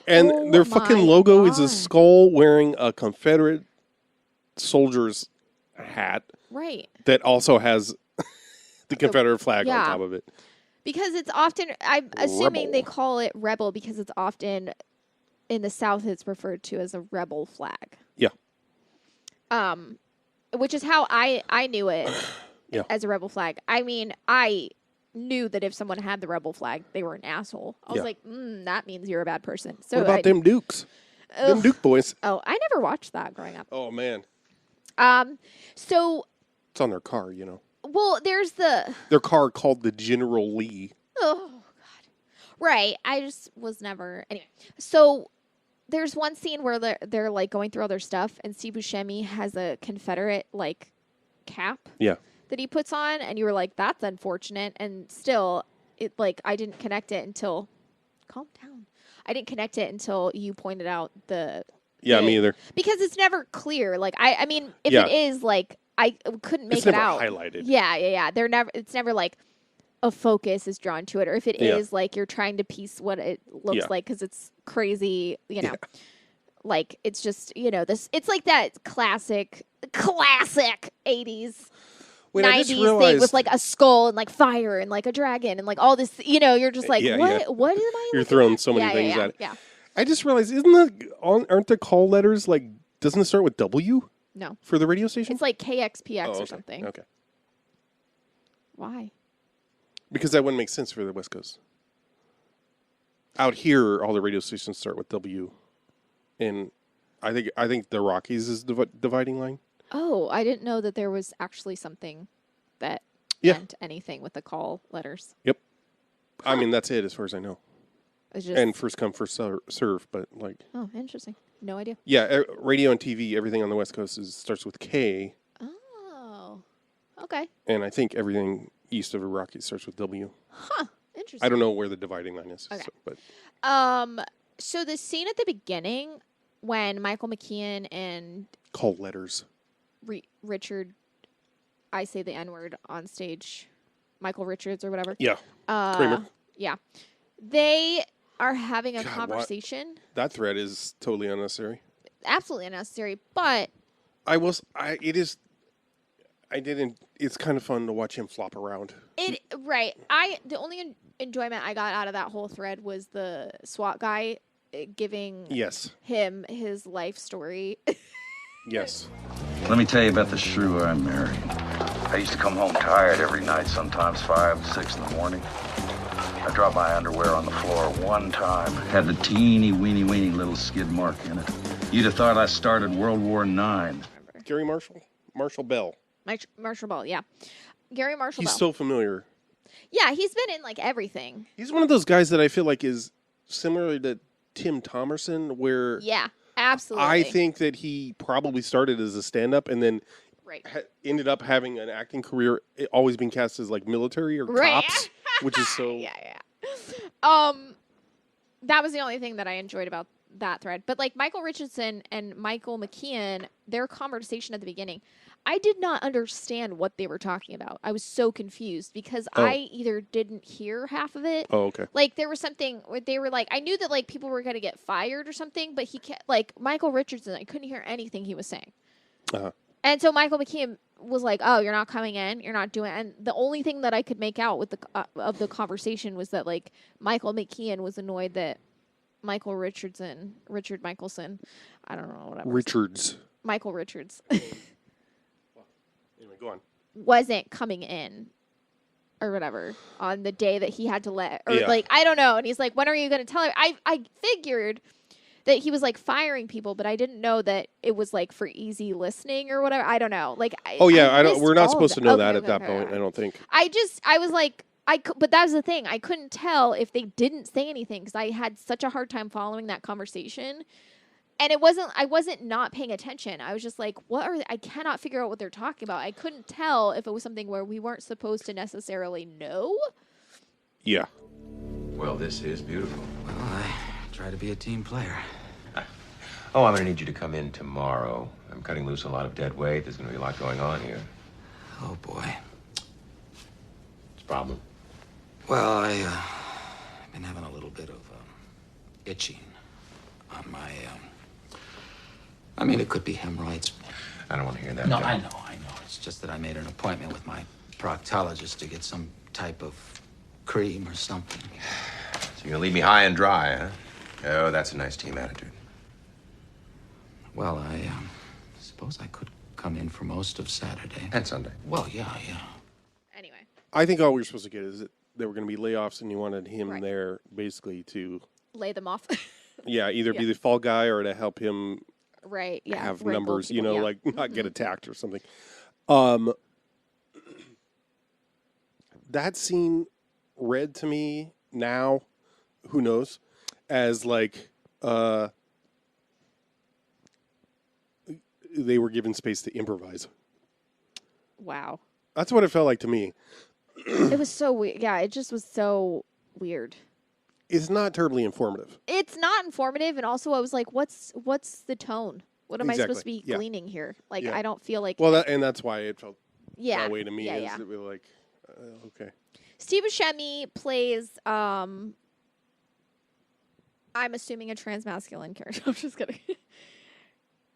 And their fucking logo is a skull wearing a Confederate soldier's hat. Right. That also has the Confederate flag on top of it. Because it's often, I'm assuming they call it rebel because it's often in the South it's referred to as a rebel flag. Yeah. Which is how I knew it as a rebel flag. I mean, I knew that if someone had the rebel flag, they were an asshole. I was like, that means you're a bad person. So what about them Dukes? Them Duke boys. Oh, I never watched that growing up. Oh, man. So it's on their car, Well, there's their car called the General Lee. Oh, God. Right. I just was never... Anyway. So there's one scene where they're like going through all their stuff, and Steve Buscemi has a Confederate like cap that he puts on, and you were like, that's unfortunate. And still, it like I didn't connect it until... Calm down. I didn't connect it until you pointed out the... Yeah, me either. Because it's never clear. Like, I mean, if it is, like, I couldn't make it out. It's never highlighted. Yeah. It's never, like, a focus is drawn to it. Or if it is, like, you're trying to piece what it looks like because it's crazy, Like, it's just, it's like that classic 80s. Wait, 90s thing with, like, a skull and, like, fire and, like, a dragon and, like, all this, you're just like, what am I You're throwing so many things at it. Yeah. I just realized, aren't the call letters, like, doesn't it start with W? No. For the radio station? It's like KXPX or something. Okay. Why? Because that wouldn't make sense for the West Coast. Out here, all the radio stations start with W. And I think the Rockies is the dividing line. Oh, I didn't know that there was actually something that meant anything with the call letters. Yep. Huh. I mean, that's it as far as I know. And first come, first serve, but like... Oh, interesting. No idea. Yeah, radio and TV, everything on the West Coast starts with K. Oh, okay. And I think everything east of the Rockies starts with W. Huh, interesting. I don't know where the dividing line is. Okay. But so the scene at the beginning when Michael McKean and... Call letters. Richard, I say the N-word on stage, Michael Richards or whatever. Yeah, Kramer. Yeah. They... are having a conversation. That thread is totally unnecessary. Absolutely unnecessary, but it's kind of fun to watch him flop around. Right. The only enjoyment I got out of that whole thread was the SWAT guy giving him his life story. Yes. Let me tell you about the shrew I married. I used to come home tired every night, sometimes 5, 6 in the morning. I dropped my underwear on the floor one time. Had the teeny weeny little skid mark in it. You'd have thought I started World War IX. Gary Marshall Bell. Marshall Bell, yeah. Gary Marshall Bell. He's so familiar. Yeah, he's been in like everything. He's one of those guys that I feel like is similar to Tim Thomerson, where absolutely. I think that he probably started as a stand-up and then ended up having an acting career, always being cast as like military or cops. Which is so... That was the only thing that I enjoyed about that thread. But, like, Michael Richardson and Michael McKean, their conversation at the beginning, I did not understand what they were talking about. I was so confused because I either didn't hear half of it. Oh, okay. Like, there was something where they were like... I knew that, like, people were going to get fired or something, but he kept... Like, Michael Richardson, I couldn't hear anything he was saying. Uh-huh. And so Michael McKean was like, "Oh, you're not coming in. You're not doing." And the only thing that I could make out with the conversation was that like Michael McKean was annoyed that Richard Michelson, I don't know whatever. Michael Richards. Anyway, go on. Wasn't coming in or whatever on the day that he had to like I don't know. And he's like, "When are you going to tell her?" I figured that he was like firing people, but I didn't know that it was like for easy listening or whatever. I don't know. Like, I don't. missed We're not all supposed of to know that. that at that point. I don't think. I was like, but that was the thing. I couldn't tell if they didn't say anything because I had such a hard time following that conversation. And I wasn't not paying attention. I was just like, I cannot figure out what they're talking about. I couldn't tell if it was something where we weren't supposed to necessarily know. Yeah. Well, this is beautiful. Well, I try to be a team player. Oh, I'm going to need you to come in tomorrow. I'm cutting loose a lot of dead weight. There's going to be a lot going on here. Oh, boy. What's the problem? Well, I've been having a little bit of itching on my, I mean, it could be hemorrhoids. I don't want to hear that. No, John. I know. It's just that I made an appointment with my proctologist to get some type of cream or something. So you're going to leave me high and dry, huh? Oh, that's a nice team attitude. Well, I suppose I could come in for most of Saturday. And Sunday. Well, yeah. Anyway. I think all we were supposed to get is that there were going to be layoffs, and you wanted him Right. there basically to, Lay them off. either be the fall guy or to help him Right. Yeah. have Red Bull numbers, people, yeah. like not get attacked or something. That scene read to me now, who knows, as like they were given space to improvise. Wow. That's what it felt like to me. It was so weird. Yeah, it just was so weird. It's not terribly informative. It's not informative, and also I was like, "What's the tone? What am I supposed to be Yeah. gleaning here? Like, Yeah. I don't feel like." Well, that's why it felt yeah, that way to me. Yeah, is yeah. that we were like, okay. Steve Buscemi plays. I'm assuming a transmasculine character. I'm just kidding.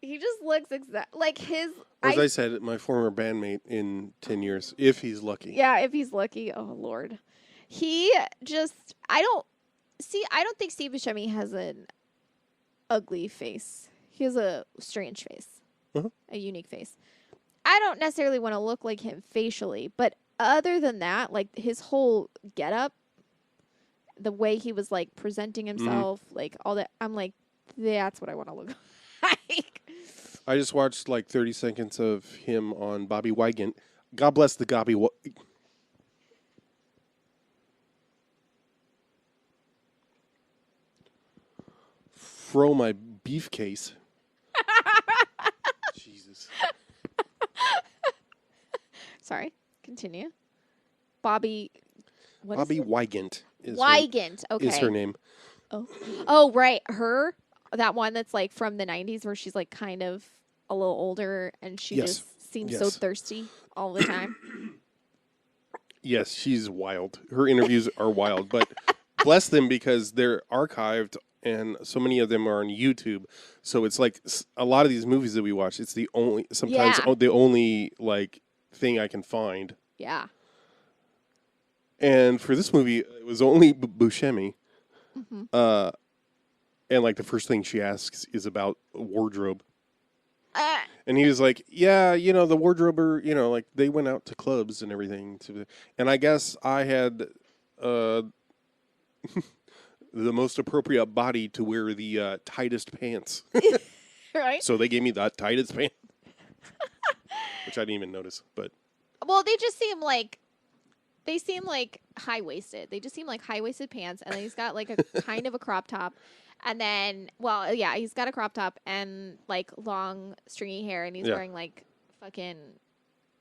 He just looks like his. As I said, my former bandmate in 10 years, if he's lucky. Yeah, if he's lucky. Oh Lord, he just. I don't think Steve Buscemi has an ugly face. He has a strange face, a unique face. I don't necessarily want to look like him facially, but other than that, like his whole getup, the way he was like presenting himself, like all that, I'm like, that's what I want to look like. I just watched like 30 seconds of him on Bobby Wygant. God bless the Gobby. Throw my beef case. Jesus. Sorry, continue. Bobby. What Bobby is it? Wygant is Wygant. Okay. is her name. Oh, right. Her. That one that's like from the 90s where she's like kind of a little older and she Yes. just seems so Yes. thirsty all the time. Yes, she's wild. Her interviews are wild, but bless them because they're archived and so many of them are on YouTube. So it's like a lot of these movies that we watch, it's the only the only like thing I can find. Yeah. And for this movie, it was only Buscemi. And like the first thing she asks is about wardrobe. And he was like, yeah, the wardrober, like they went out to clubs and everything. And I guess I had the most appropriate body to wear the tightest pants. Right? So they gave me the tightest pants. Which I didn't even notice. But Well, they seem like high-waisted. They just seem like high-waisted pants. And then he's got like a kind of a crop top. And then, well, yeah, he's got a crop top and like long stringy hair. And he's wearing like fucking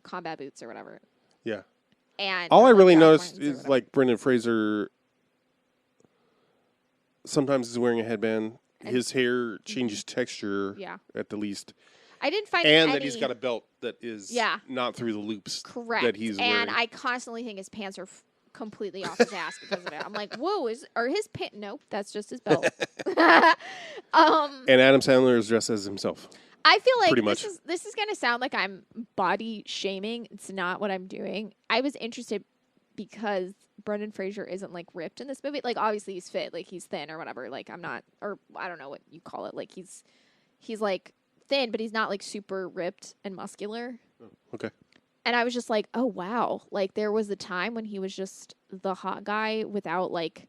combat boots or whatever. yeah. And All I like, really Doc noticed Martens or is whatever. like Brendan Fraser sometimes he's wearing a headband. And- His hair changes texture Yeah. at the least. I didn't find And any... that he's got a belt that is not through the loops Correct. that he's wearing. And I constantly think his pants are completely off his ass because of it. I'm like, whoa, are his pants... Nope, that's just his belt. And Adam Sandler is dressed as himself. I feel like Pretty much. this is going to sound like I'm body shaming. It's not what I'm doing. I was interested because Brendan Fraser isn't like ripped in this movie. Like obviously he's fit, like he's thin or whatever. Like I'm not, or I don't know what you call it. Like he's like thin, but he's not like super ripped and muscular. Okay. And I was just like, oh wow. Like there was a time when he was just the hot guy without like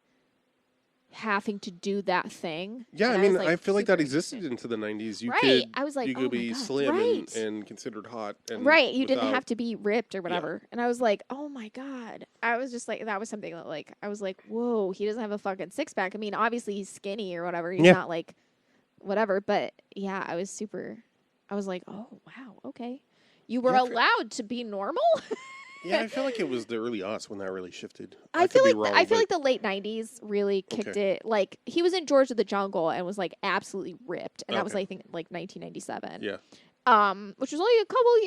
having to do that thing. Yeah, And I mean, was, like, I feel like that super existed into the 90s. You Right. could, I was like, you oh could my be God, slim right. and considered hot. And Right, you didn't without- have to be ripped or whatever. And I was like, oh my God. I was just like, that was something that, like, I was like, whoa, he doesn't have a fucking six pack. I mean, obviously he's skinny or whatever. He's Yeah. not like whatever. But yeah, I was like, oh wow, okay. You were allowed to be normal? Yeah, I feel like it was the early aughts when that really shifted. I could feel be like wrong, but- like the late 90s really kicked it. Like he was in George of the Jungle and was like absolutely ripped, and that was Okay. I think like 1997. Yeah. Which was only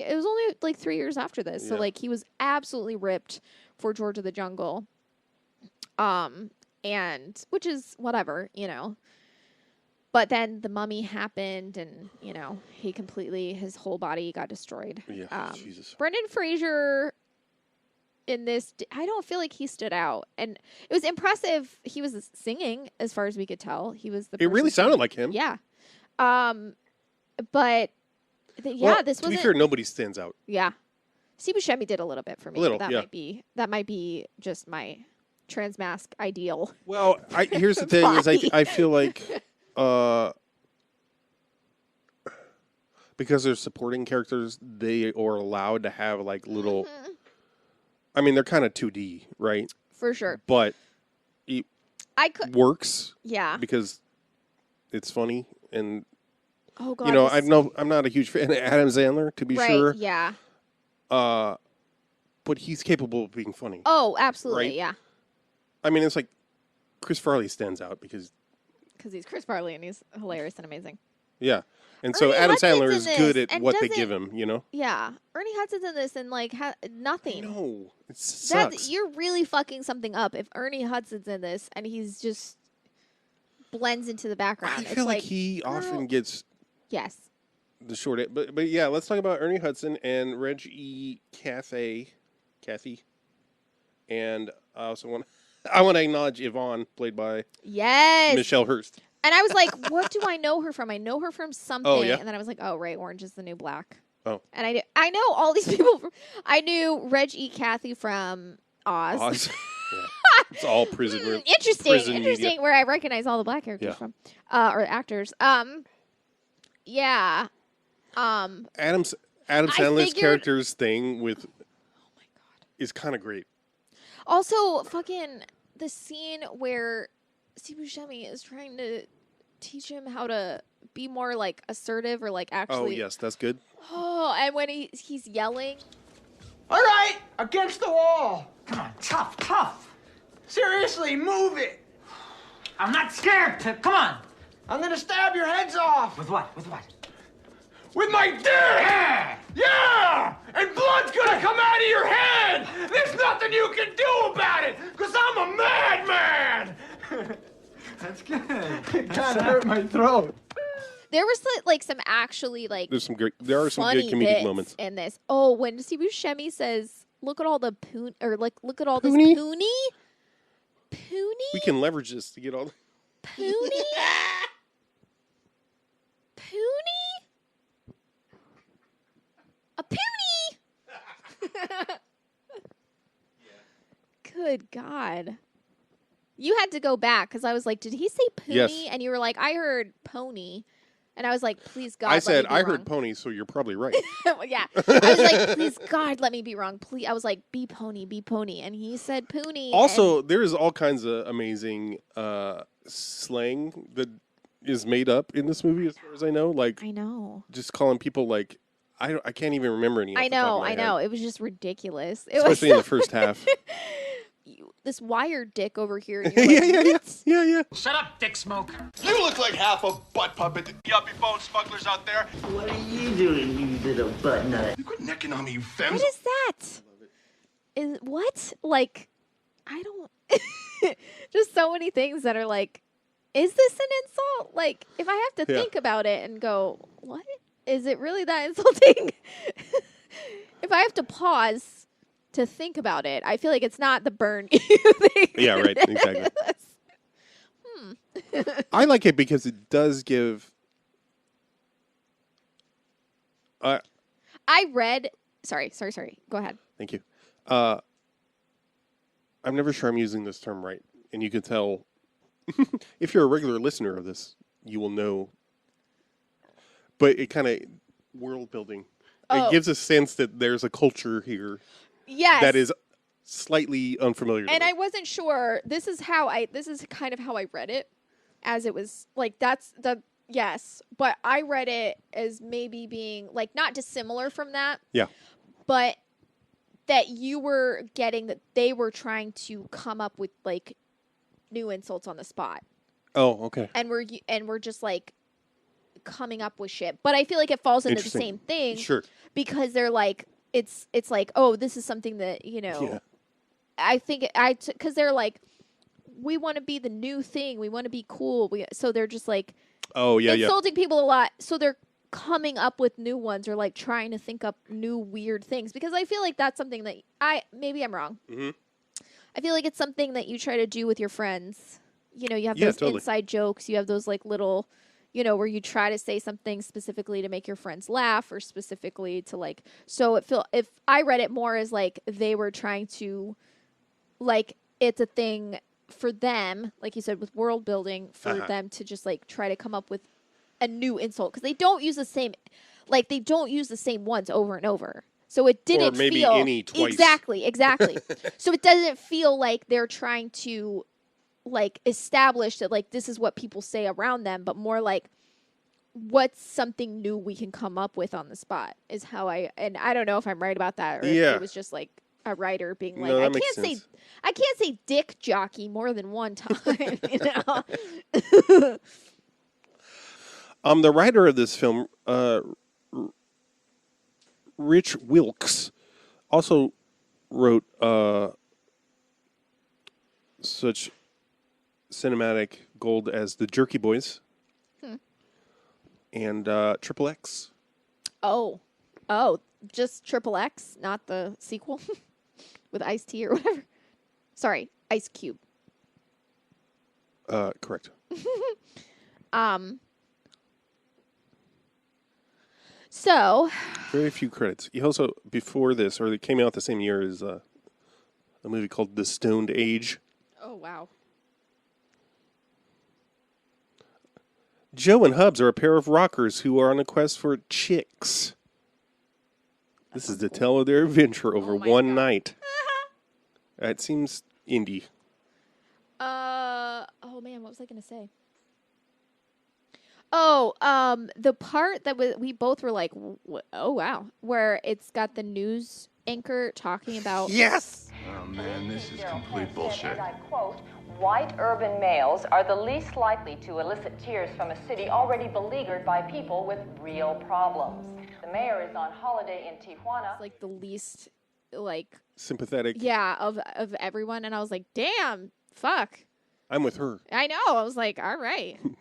it was only like 3 years after this. So Yeah. like he was absolutely ripped for George of the Jungle. And which is whatever, you know. But then the Mummy happened, and you know his whole body got destroyed. Yeah, Jesus. Brendan Fraser in this, I don't feel like he stood out, and it was impressive. He was singing, as far as we could tell. He was the. It really person- sounded like him. Yeah, but Well, this to be wasn't. fair, nobody stands out. Yeah, Steve Buscemi did a little bit for me. A little, but yeah. that might be just my transmask ideal. Well, here's the thing: is I feel like because they're supporting characters, they are allowed to have like little. Mm-hmm. I mean, they're kind of 2D, right? For sure, But it works. Yeah. Because it's funny and. Oh God. You know, I'm not a huge fan of Adam Sandler, to be sure. Yeah. But he's capable of being funny. Oh, absolutely. Right? Yeah. I mean, it's like Chris Farley stands out because he's Chris Farley and he's hilarious and amazing. Yeah. And so Ernie Adam Hudson's Sandler in is this good at and what they doesn't- give him, you know? Yeah. Ernie Hudson's in this and like nothing. No, it sucks. You're really fucking something up if Ernie Hudson's in this and he's just blends into the background. I It's feel like like he girl- often gets Yes. the short end. But yeah, let's talk about Ernie Hudson and Reg E. Kathy. And I also want to acknowledge Yvonne, played by Yes. Michelle Hurst. And I was like, what do I know her from? I know her from something. yeah? And then I was like, oh, right, Orange is the New Black. Oh. And I know all these people. I knew Reg E. Kathy from Oz. Oz. Yeah. It's all prison. Interesting. Media. Where I recognize all the black characters from. Or actors. Yeah. Adam Sandler's character's thing with is kind of great. Also, fucking the scene where Steve Buscemi is trying to teach him how to be more like assertive or like actually. Oh yes, that's good. Oh, and when he's yelling. All right, against the wall. Come on, tough. Seriously, move it. I'm not scared. Come on. I'm gonna stab your heads off. With what? With my dick! Yeah! And blood's gonna come out of your head! There's nothing you can do about it, because I'm a madman! That's good. It kind of hurt my throat. There was like some actually like There are some funny good comedic bits moments in this. Oh, when Steve Buscemi says, "Look at all the look at all this Poonie? Poonie? We can leverage this to get all. Poonie? Poonie? A poonie? Good God. You had to go back because I was like, did he say poonie? Yes. And you were like, I heard pony. And I was like, please God. I said I heard heard pony, so you're probably right. Yeah. I was like, please God, let me be wrong. Please. I was like, be pony. And he said poonie. Also, there is all kinds of amazing slang that is made up in this movie, as far as I know. Like, I know. Just calling people like I can't even remember any. I know. It was just ridiculous. Especially in the first half. This wired dick over here. And you're like, yeah. Shut up, dick smoke. You look like half a butt puppet. Yuppie bone smugglers out there. What are you doing, you little butt nut? You quit necking on me, you femmes. What is that? Is what? Like, I don't. Just so many things that are like, is this an insult? Like, if I have to think about it and go, what? Is it really that insulting? If I have to pause to think about it, I feel like it's not the burn you think. Yeah, right. Exactly. I like it because it does give. I read. Sorry. Go ahead. Thank you. I'm never sure I'm using this term right, and you can tell If you're a regular listener of this, you will know. But it kind of world building. It gives a sense that there's a culture here. Yes. That is slightly unfamiliar to and me. I wasn't sure. This is kind of how I read it, as it was like that's the yes, but I read it as maybe being like not dissimilar from that. Yeah. But that you were getting that they were trying to come up with like new insults on the spot. Oh, okay. And we're just like coming up with shit. But I feel like it falls into the same thing. Sure. Because they're like it's like, oh, this is something that, Yeah. I think because they're like, we want to be the new thing. We want to be cool. So they're just like, insulting people a lot. So they're coming up with new ones or like trying to think up new weird things. Because I feel like that's something that maybe I'm wrong. Mm-hmm. I feel like it's something that you try to do with your friends. You have those inside jokes. You have those like little, where you try to say something specifically to make your friends laugh or specifically to like, so if I read it more as like they were trying to, like, it's a thing for them, like you said, with world building for them to just like try to come up with a new insult. Because they don't use the same ones over and over. So it didn't or maybe feel any twice. Exactly. So it doesn't feel like they're trying to like establish that like this is what people say around them, but more like what's something new we can come up with on the spot is how and I don't know if I'm right about that or if it was just like a writer being like, I can't say dick jockey more than one time. The writer of this film, Rich Wilkes, also wrote such cinematic gold as The Jerky Boys and Triple X. Oh, just Triple X, not the sequel with Ice-T or whatever. Sorry, Ice Cube. Correct. So very few credits. He also, before this, or it came out the same year as a movie called The Stoned Age. Oh, wow. Joe and Hubs are a pair of rockers who are on a quest for chicks. This is the tale of their adventure over one night. It seems indie. Oh man, what was I going to say? Oh, the part that we both were like, oh wow, where it's got the news anchor talking about. Yes. Oh man, this is complete bullshit. And I quote, white urban males are the least likely to elicit tears from a city already beleaguered by people with real problems. The mayor is on holiday in Tijuana. It's like the least, like, sympathetic. Yeah, of everyone, and I was like, damn, fuck. I'm with her. I know. I was like, all right. And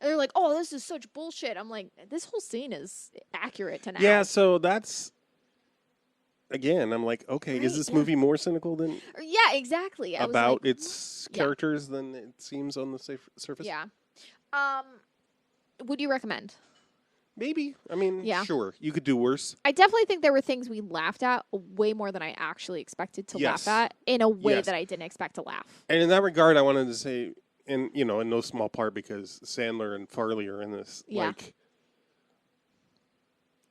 they're like, oh, this is such bullshit. I'm like, this whole scene is accurate to now. Yeah, so that's. Again, I'm like, okay, is this movie more cynical than Yeah, exactly. about its characters than it seems on the surface? Yeah. Would you recommend? Maybe. I mean, sure. You could do worse. I definitely think there were things we laughed at way more than I actually expected to laugh at in a way that I didn't expect to laugh. And in that regard, I wanted to say, in no small part because Sandler and Farley are in this, like,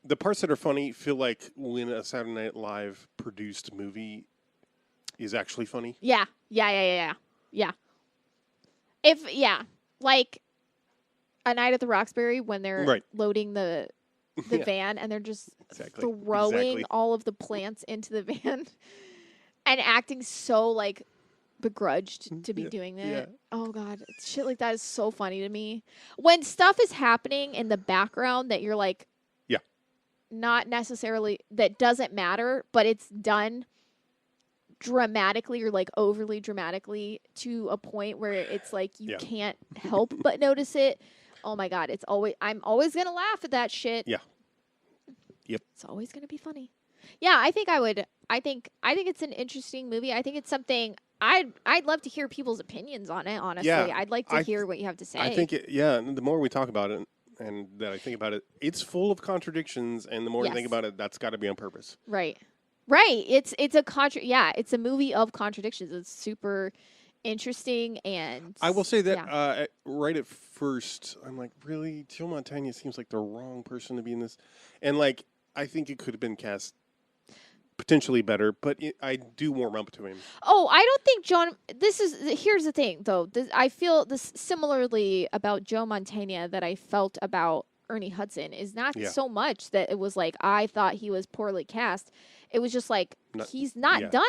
the parts that are funny feel like when a Saturday Night Live produced movie is actually funny. Yeah. Like A Night at the Roxbury when they're loading the van and they're just throwing all of the plants into the van and acting so like begrudged to be doing that. Yeah. Oh God, shit like that is so funny to me. When stuff is happening in the background that you're like, not necessarily, that doesn't matter, but it's done dramatically or like overly dramatically to a point where it's like you can't help but notice it. Oh my God, I'm always gonna laugh at that shit. Yeah. Yep. It's always gonna be funny. Yeah, I think it's an interesting movie. I think it's something I'd love to hear people's opinions on it, honestly. Yeah, I'd like to hear what you have to say. I think and the more we talk about it and that I think about it, it's full of contradictions, and the more I think about it, that's got to be on purpose. Right. It's a it's a movie of contradictions. It's super interesting. And I will say that right at first, I'm like, really? Joe Mantegna seems like the wrong person to be in this. And, like, I think it could have been cast potentially better, but I do warm up to him. Oh, I don't think John. Here's the thing, though. I feel this similarly about Joe Mantegna that I felt about Ernie Hudson. Is not so much that it was like I thought he was poorly cast. It was just like he's not done.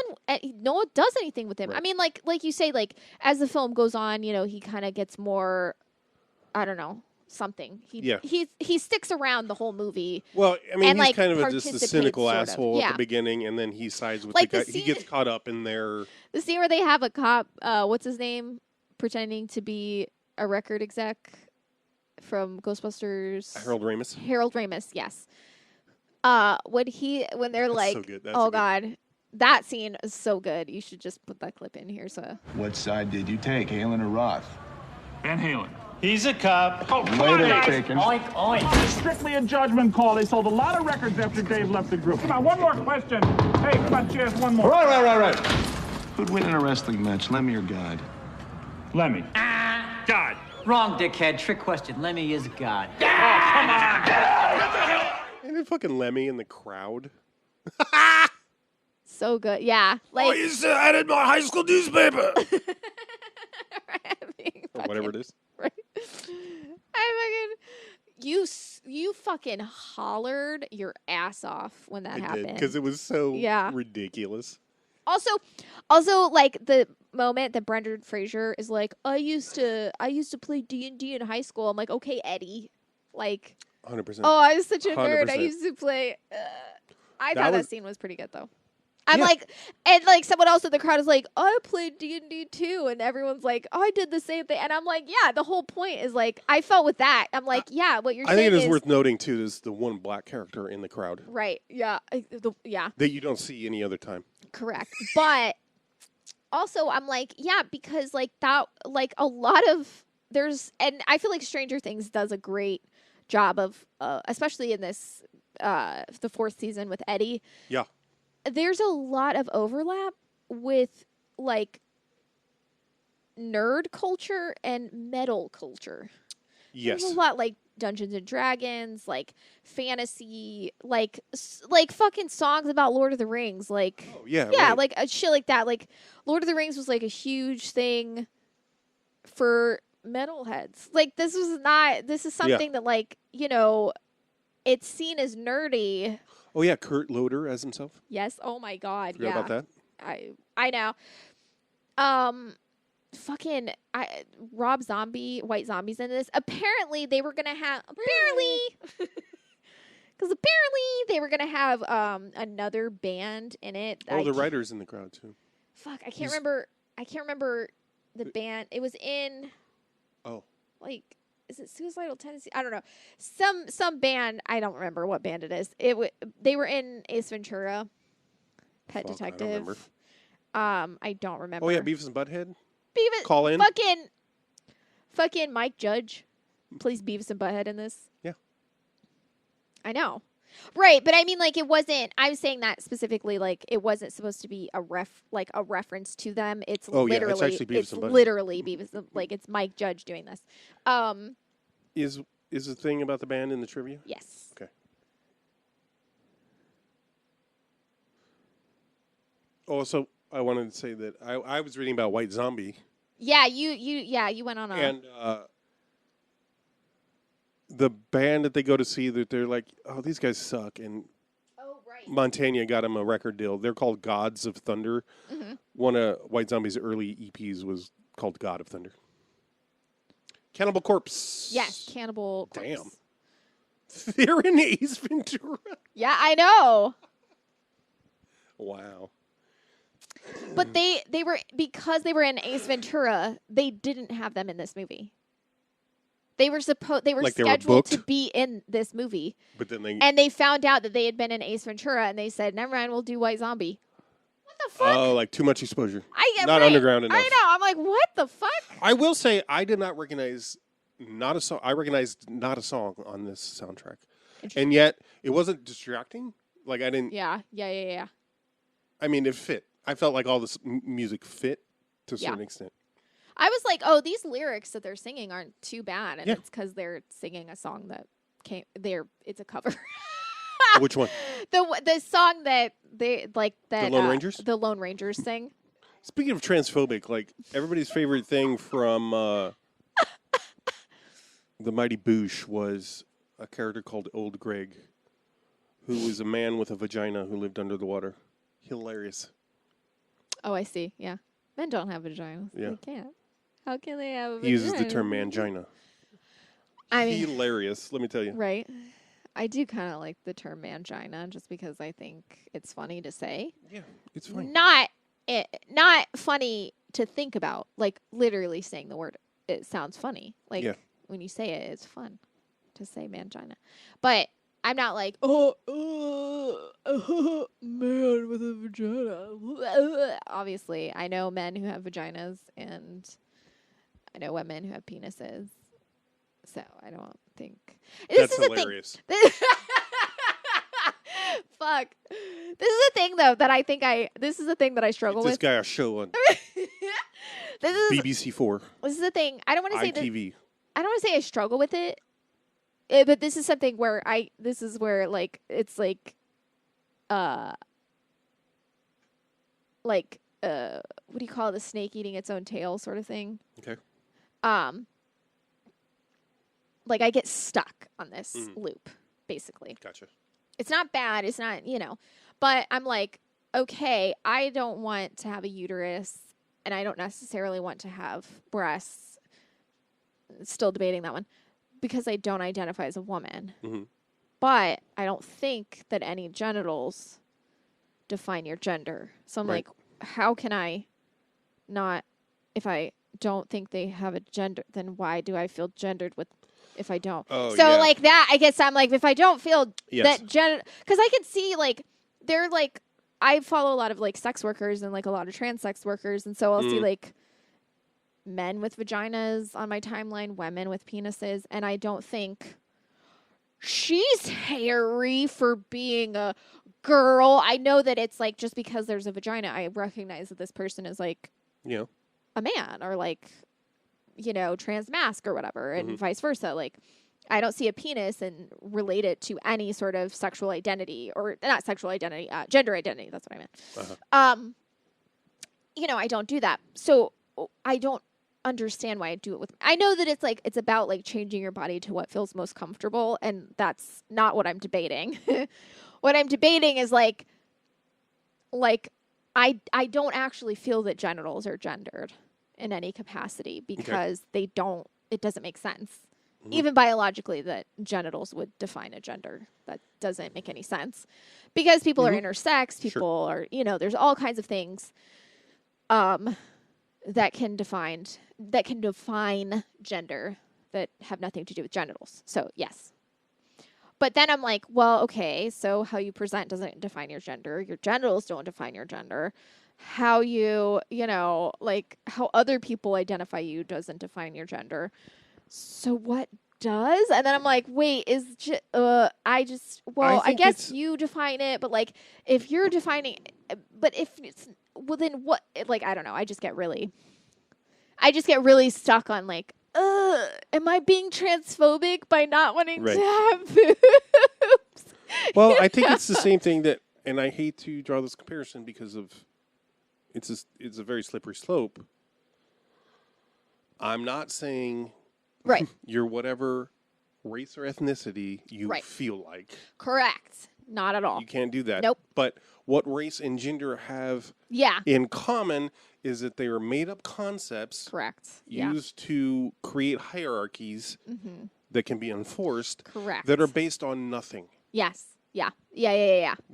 No one does anything with him. Right. I mean, like you say, like as the film goes on, he kind of gets more. I don't know. Something. He sticks around the whole movie. Well, I mean, and, he's like, kind of just a cynical asshole at the beginning, and then he sides with like the guy. He gets caught up in their... The scene where they have a cop, what's his name, pretending to be a record exec from Ghostbusters. Harold Ramis. Harold Ramis, yes. When they're like, so good. oh, God. That scene is so good. You should just put that clip in here. So. What side did you take, Halen or Roth? Van Halen. He's a cop. Oh, come on, guys. Oink, oink. It's strictly a judgment call. They sold a lot of records after Dave left the group. Come on, one more question. Hey, come on, cheers, one more. Right. Who'd win in a wrestling match, Lemmy or God? Lemmy. God. Wrong, dickhead. Trick question. Lemmy is God. Oh, come on. And then fucking Lemmy in the crowd. So good. Yeah. Like, used to edit my high school newspaper. Or whatever it is. Right. You fucking hollered your ass off when that happened. Because it was so ridiculous. Also, like the moment that Brendan Fraser is like, I used to play D&D in high school. I'm like, okay, Eddie, like, 100%. Oh, I was such a nerd. 100%. I used to play. I That thought was- that scene was pretty good though. I'm like, and like someone else in the crowd is like, I played D&D too, and everyone's like, I did the same thing, and I'm like, yeah. The whole point is like, I felt with that. I'm like, yeah. What you're I saying think it is is worth noting too. There's the one black character in the crowd right. Yeah. Yeah. that you don't see any other time. Correct. But also, I'm like, yeah, because like that, like a lot of and I feel like Stranger Things does a great job of, especially in this, the fourth season with Eddie. Yeah. There's a lot of overlap with like nerd culture and metal culture. Yes. There's a lot like Dungeons and Dragons, like fantasy, like fucking songs about Lord of the Rings, like yeah, right. like shit like that. Like Lord of the Rings was like a huge thing for metalheads. Like this is something that like, it's seen as nerdy. Oh yeah, Kurt Loder as himself. Yes. Oh my God. Forgot about that. I know. Fucking Rob Zombie, White Zombie's in this. Apparently they were gonna have another band in it. Oh, the writer's in the crowd too. Fuck, I can't remember the band. It was in. Oh. Like, is it Suicidal Tendency? I don't know. Some band. I don't remember what band it is. They were in Ace Ventura, Pet Detective. I don't remember. Oh yeah, Beavis and Butthead. Call in. Fucking Mike Judge plays Beavis and Butthead in this. Yeah. I know. Right, but I mean, like, it wasn't. I was saying that specifically, like, it wasn't supposed to be a reference to them. It's literally, it's actually Beavis and Butthead. Literally Beavis. Like, it's Mike Judge doing this. Is the thing about the band in the trivia? Yes. Okay. Also, I wanted to say that I was reading about White Zombie. Yeah, you went on a and the band that they go to see, that they're like, oh, these guys suck, and Mantegna got them a record deal. They're called Gods of Thunder. Mm-hmm. One of White Zombie's early EPs was called God of Thunder. Cannibal Corpse. Yes, Cannibal Corpse. Damn. They're in Ace Ventura. Yeah, I know. Wow. But they were, because they were in Ace Ventura, they didn't have them in this movie. They were scheduled to be in this movie. But then they found out that they had been in Ace Ventura, and they said, never mind, we'll do White Zombie. What the fuck? Oh, like too much exposure. Not underground enough. I know. I'm like, what the fuck? I will say I did not recognize not a song. I recognized not a song on this soundtrack. And yet it wasn't distracting. Like I didn't. Yeah. I mean, it fit. I felt like all this music fit to a certain extent. I was like, oh, these lyrics that they're singing aren't too bad, and Yeah. it's because they're singing a song that came. It's a cover. Which one? The song that they like that The Lone Rangers? The Lone Rangers sing. Speaking of transphobic, like everybody's favorite thing from The Mighty Boosh was a character called Old Greg, who was a man with a vagina who lived under the water. Hilarious. Oh, I see. Yeah, men don't have vaginas. Yeah. They can't. How can they have a vagina? He uses the term mangina. I mean, hilarious, let me tell you. right. I do kind of like the term mangina just because I think it's funny to say. Yeah, it's fine. Not funny to think about. Like literally saying the word, it sounds funny. Like when you say it, it's fun to say mangina. But I'm not like, man with a vagina. Obviously, I know men who have vaginas and I know women who have penises. So I don't think That's hilarious. Fuck. This is a thing though that I think this is a thing that I struggle This with. guy a show on This is BBC4. This is the thing. I don't want to say that. ITV. I don't want to say I struggle with it. But this is something where like it's like what do you call it? The snake eating its own tail sort of thing. Okay. Like I get stuck on this loop, basically. Gotcha. It's not bad. It's not, but I'm like, okay, I don't want to have a uterus and I don't necessarily want to have breasts. Still debating that one because I don't identify as a woman. Mm-hmm. But I don't think that any genitals define your gender. So I'm like, how can I not, if I don't think they have a gender, then why do I feel gendered with if I don't? Oh, so yeah. like that, I guess I'm like, if I don't feel Yes. that gender, because I can see like, they're like, I follow a lot of like sex workers and like a lot of trans sex workers. And so I'll see like men with vaginas on my timeline, women with penises. And I don't think she's hairy for being a girl. I know that it's like, just because there's a vagina, I recognize that this person is like Yeah. a man or like, trans mask or whatever, and vice versa. Like, I don't see a penis and relate it to any sort of sexual identity or not sexual identity, gender identity. That's what I meant. I don't do that. So I don't understand why I do it with. I know that it's about like changing your body to what feels most comfortable, and that's not what I'm debating. What I'm debating is like I don't actually feel that genitals are gendered in any capacity because it doesn't make sense. Even biologically, that genitals would define a gender. That doesn't make any sense because people are intersex. People are, there's all kinds of things that can define gender that have nothing to do with genitals. So yes. But then I'm like, well, okay, so how you present doesn't define your gender. Your genitals don't define your gender. How you, like how other people identify you doesn't define your gender. So what does? And then I'm like, wait, I guess you define it, but like if you're defining, but if it's, well then what, like, I don't know. I just get really stuck on like, am I being transphobic by not wanting to have boobs? Well, I think it's the same thing that, and I hate to draw this comparison because of, it's a very slippery slope. I'm not saying you're whatever race or ethnicity you feel like. Correct. Not at all. You can't do that. Nope. But what race and gender have in common is that they are made-up concepts used to create hierarchies that can be enforced that are based on nothing. Yes. Yeah.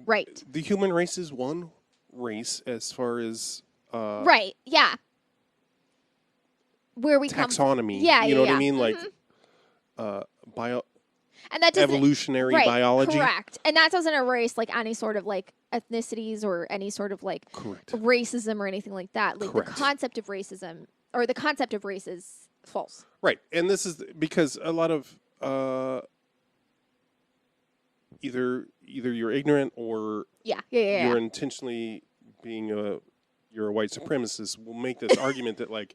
Right. The human race is one race as far as right. Yeah. Where we taxonomy. Yeah. You know what I mean? Like and that doesn't, evolutionary biology. Correct. And that doesn't erase like any sort of like ethnicities or any sort of like racism or anything like that. Like the concept of racism or the concept of race is false. Right. And this is because a lot of either you're ignorant or you're intentionally being you're a white supremacist will make this argument that like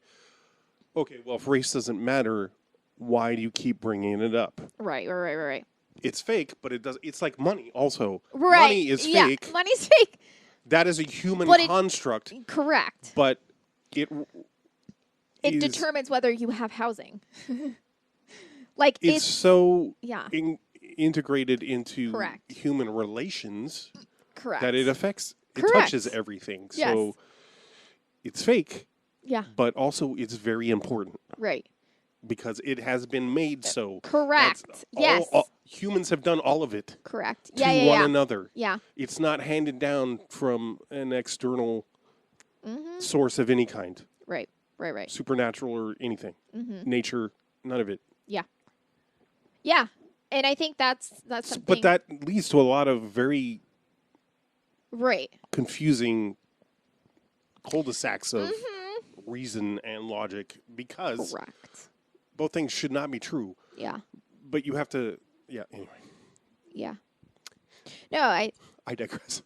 Okay, well, if race doesn't matter, why do you keep bringing it up? Right. It's fake, but it's like money also. Right. Money is fake. Money's fake. That is a human construct. Correct. But it determines whether you have housing. Like it's so yeah. integrated into Correct. human relations Correct. that it affects, it Correct. touches everything. Yes. So it's fake. Yeah. But also it's very important. Right. Because it has been made so. Correct. Yes. Humans have done all of it. Correct. To one another. Yeah. It's not handed down from an external source of any kind. Right. Supernatural or anything. Nature, none of it. Yeah. Yeah. And I think that's something. But that leads to a lot of very confusing cul-de-sacs of reason and logic because both things should not be true. Yeah. But you have to, anyway. Yeah. No, I digress.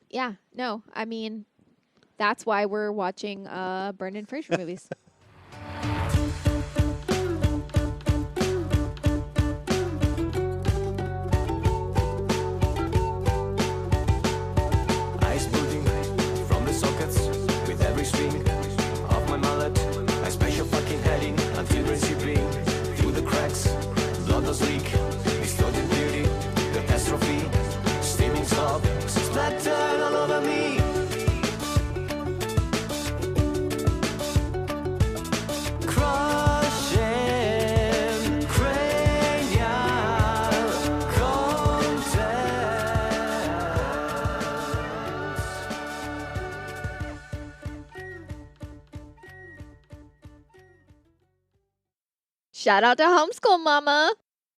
Yeah, no, I mean, that's why we're watching Brendan Fraser movies. Ice pudding from the sockets with every string of my mallet. I special fucking heading until it's shipping through the cracks. Blood does leak, distorted beauty, catastrophe, steaming slop, splattered all over me. Crushing cranial contents. Shout out to Homeschool Mama.